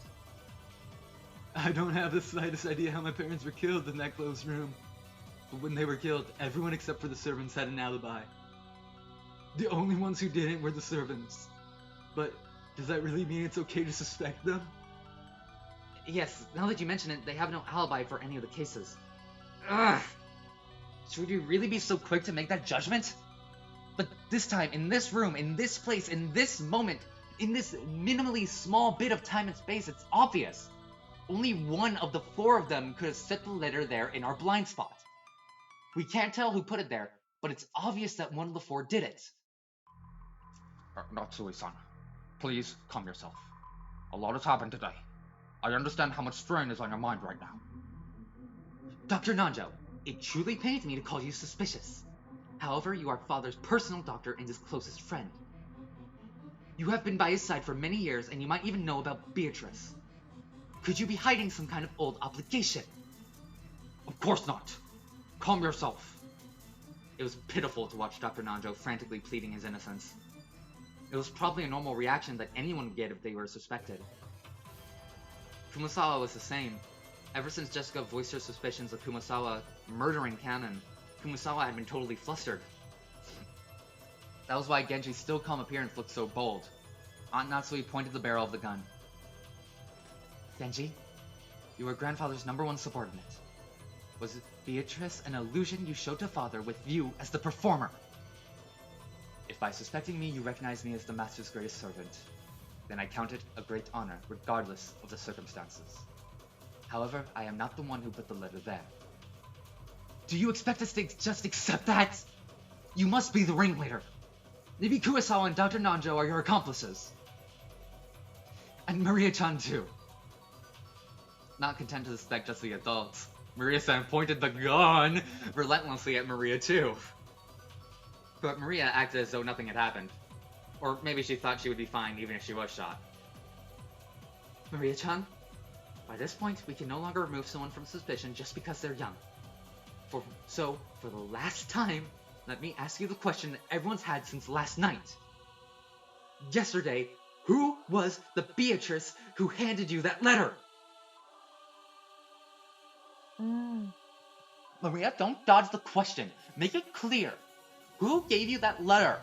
S3: I don't have the slightest idea how my parents were killed in that closed room. But when they were killed, everyone except for the servants had an alibi. The only ones who didn't were the servants. But does that really mean it's okay to suspect them?
S1: Yes, now that you mention it, they have no alibi for any of the cases. Ugh! Should we really be so quick to make that judgment? But this time, in this room, in this place, in this moment, in this minimally small bit of time and space, it's obvious. Only one of the four of them could have set the letter there in our blind spot. We can't tell who put it there, but it's obvious that one of the four did it. Natsui-san, please calm yourself. A lot has happened today. I understand how much strain is on your mind right now. Dr. Nanjo, it truly pains me to call you suspicious. However, you are father's personal doctor and his closest friend. You have been by his side for many years, and you might even know about Beatrice. Could you be hiding some kind of old obligation? Of course not. Calm yourself. It was pitiful to watch Dr. Nanjo frantically pleading his innocence. It was probably a normal reaction that anyone would get if they were suspected. Kumasawa was the same. Ever since Jessica voiced her suspicions of Kumasawa murdering Kanon, Kumasawa had been totally flustered. That was why Genji's still calm appearance looked so bold. Aunt Natsui pointed the barrel of the gun. Genji, you were grandfather's #1 subordinate. Was Beatrice an illusion you showed to father with you as the performer? If by suspecting me you recognize me as the master's greatest servant, then I count it a great honor regardless of the circumstances. However, I am not the one who put the letter there. Do you expect us to just accept that? You must be the ringleader. Maybe Kurosawa and Dr. Nanjo are your accomplices. And Maria-chan too. Not content to suspect just the adults, Maria-san pointed the gun relentlessly at Maria too. But Maria acted as though nothing had happened. Or maybe she thought she would be fine even if she was shot. Maria-chan, by this point we can no longer remove someone from suspicion just because they're young. So, for the last time, let me ask you the question that everyone's had since last night. Yesterday, who was the Beatrice who handed you that letter? Maria, don't dodge the question. Make it clear. Who gave you that letter?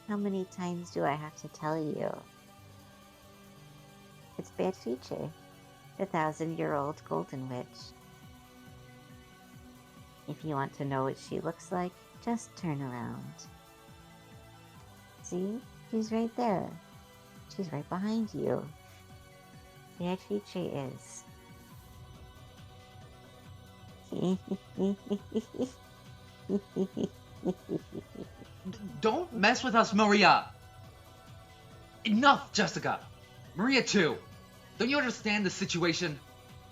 S2: How many times do I have to tell you? It's Beatrice, the 1,000-year-old golden witch. If you want to know what she looks like, just turn around. See? She's right there. She's right behind you. Beatrice is.
S1: Don't mess with us, Maria! Enough, Jessica! Maria too! Don't you understand the situation?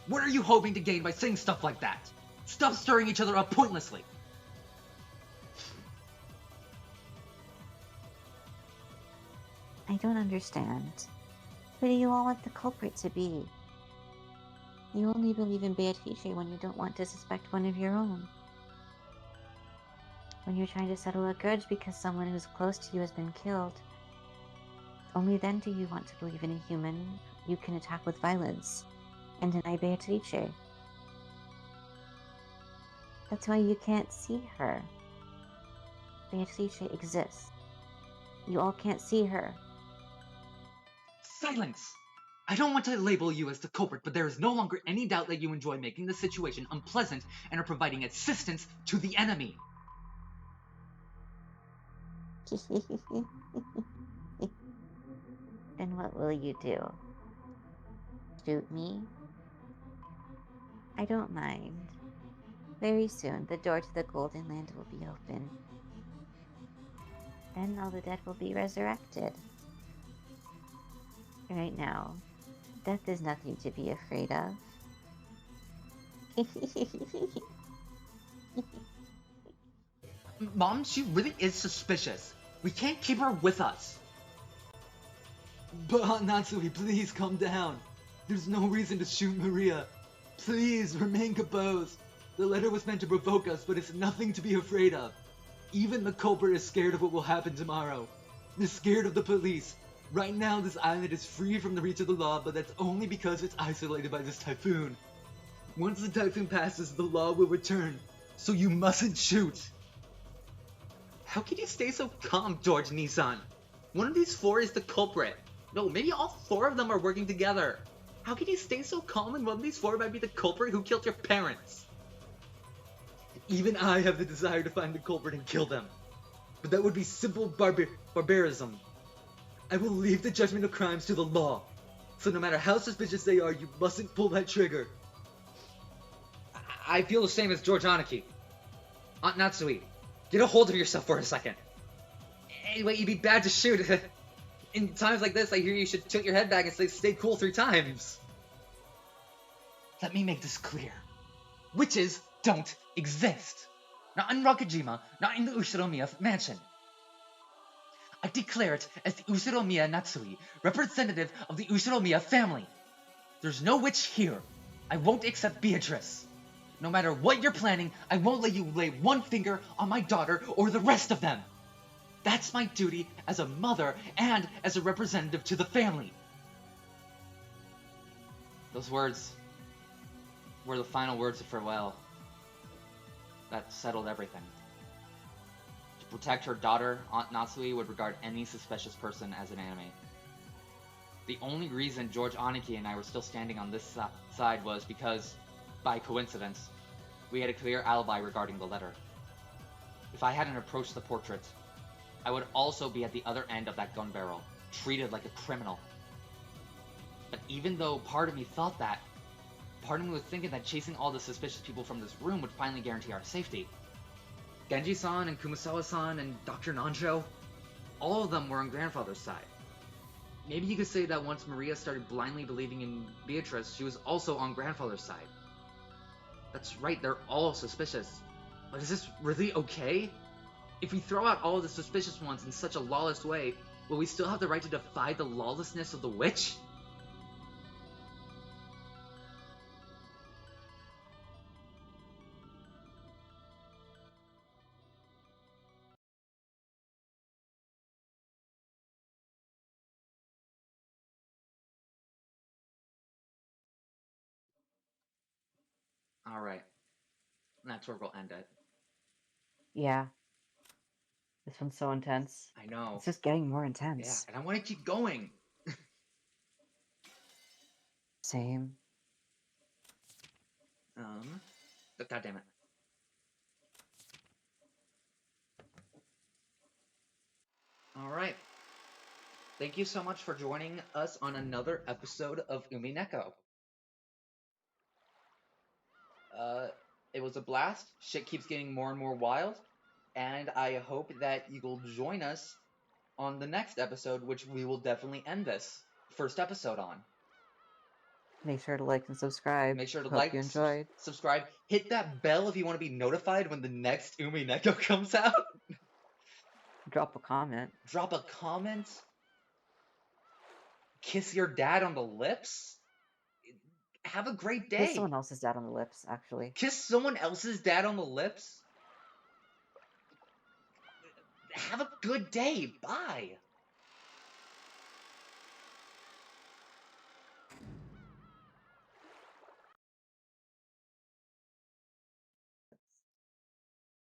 S1: What are you hoping to gain by saying stuff like that? Stop stirring each other up pointlessly!
S2: I don't understand. Who do you all want the culprit to be? You only believe in Beatrice when you don't want to suspect one of your own. When you're trying to settle a grudge because someone who's close to you has been killed, only then do you want to believe in a human you can attack with violence and deny Beatrice. That's why you can't see her. Beatrice exists. You all can't see her.
S1: Silence! I don't want to label you as the culprit, but there is no longer any doubt that you enjoy making the situation unpleasant and are providing assistance to the enemy.
S2: Then what will you do? Shoot me? I don't mind. Very soon, the door to the Golden Land will be open. Then all the dead will be resurrected. Right now, death is nothing to be afraid of.
S1: Mom, she really is suspicious. We can't keep her with us.
S3: But Aunt Natsui, please calm down. There's no reason to shoot Maria. Please remain composed. The letter was meant to provoke us, but it's nothing to be afraid of. Even the culprit is scared of what will happen tomorrow. They're scared of the police. Right now, this island is free from the reach of the law, but that's only because it's isolated by this typhoon. Once the typhoon passes, the law will return. So you mustn't shoot.
S1: How can you stay so calm, George Nissan? One of these four is the culprit. No, maybe all four of them are working together. How can you stay so calm when one of these four might be the culprit who killed your parents?
S3: Even I have the desire to find the culprit and kill them. But that would be simple barbarism. I will leave the judgment of crimes to the law. So no matter how suspicious they are, you mustn't pull that trigger.
S1: I feel the same as George Aniki. Aunt Natsui, get a hold of yourself for a second. Anyway, you'd be bad to shoot. In times like this, I hear you should tilt your head back and say, stay cool 3 times. Let me make this clear. Witches don't exist. Not in Rokkenjima, not in the Ushiromiya mansion. I declare it as the Ushiromiya Natsui, representative of the Ushiromiya family. There's no witch here. I won't accept Beatrice. No matter what you're planning, I won't let you lay one finger on my daughter or the rest of them. That's my duty as a mother and as a representative to the family. Those words were the final words of farewell. That settled everything. To protect her daughter, Aunt Natsui would regard any suspicious person as an enemy. The only reason George Aniki and I were still standing on this side was because, by coincidence, we had a clear alibi regarding the letter. If I hadn't approached the portrait, I would also be at the other end of that gun barrel, treated like a criminal. But even though part of me thought that, part of me was thinking that chasing all the suspicious people from this room would finally guarantee our safety. Genji-san and Kumasawa-san and Dr. Nanjo, all of them were on grandfather's side. Maybe you could say that once Maria started blindly believing in Beatrice, she was also on grandfather's side. That's right, they're all suspicious. But is this really okay? If we throw out all the suspicious ones in such a lawless way, will we still have the right to defy the lawlessness of the witch? Alright. That's where we'll end it.
S2: Yeah. This one's so intense.
S1: I know.
S2: It's just getting more
S1: Yeah,
S2: intense.
S1: and I want to keep going.
S2: Same.
S1: God damn it. Alright. Thank you so much for joining us on another episode of Umineko. It was a blast. Shit keeps getting more and more wild. And I hope that you will join us on the next episode, which we will definitely end this first episode on.
S2: Make sure to like and subscribe.
S1: Make sure to
S2: Hope
S1: like,
S2: you enjoyed.
S1: subscribe, hit that bell if you want to be notified when the next Umineko comes out.
S2: Drop a comment.
S1: Drop a comment. Kiss your dad on the lips? Have a great day.
S2: Kiss someone else's dad on the lips, actually.
S1: Kiss someone else's dad on the lips? Have a good day. Bye.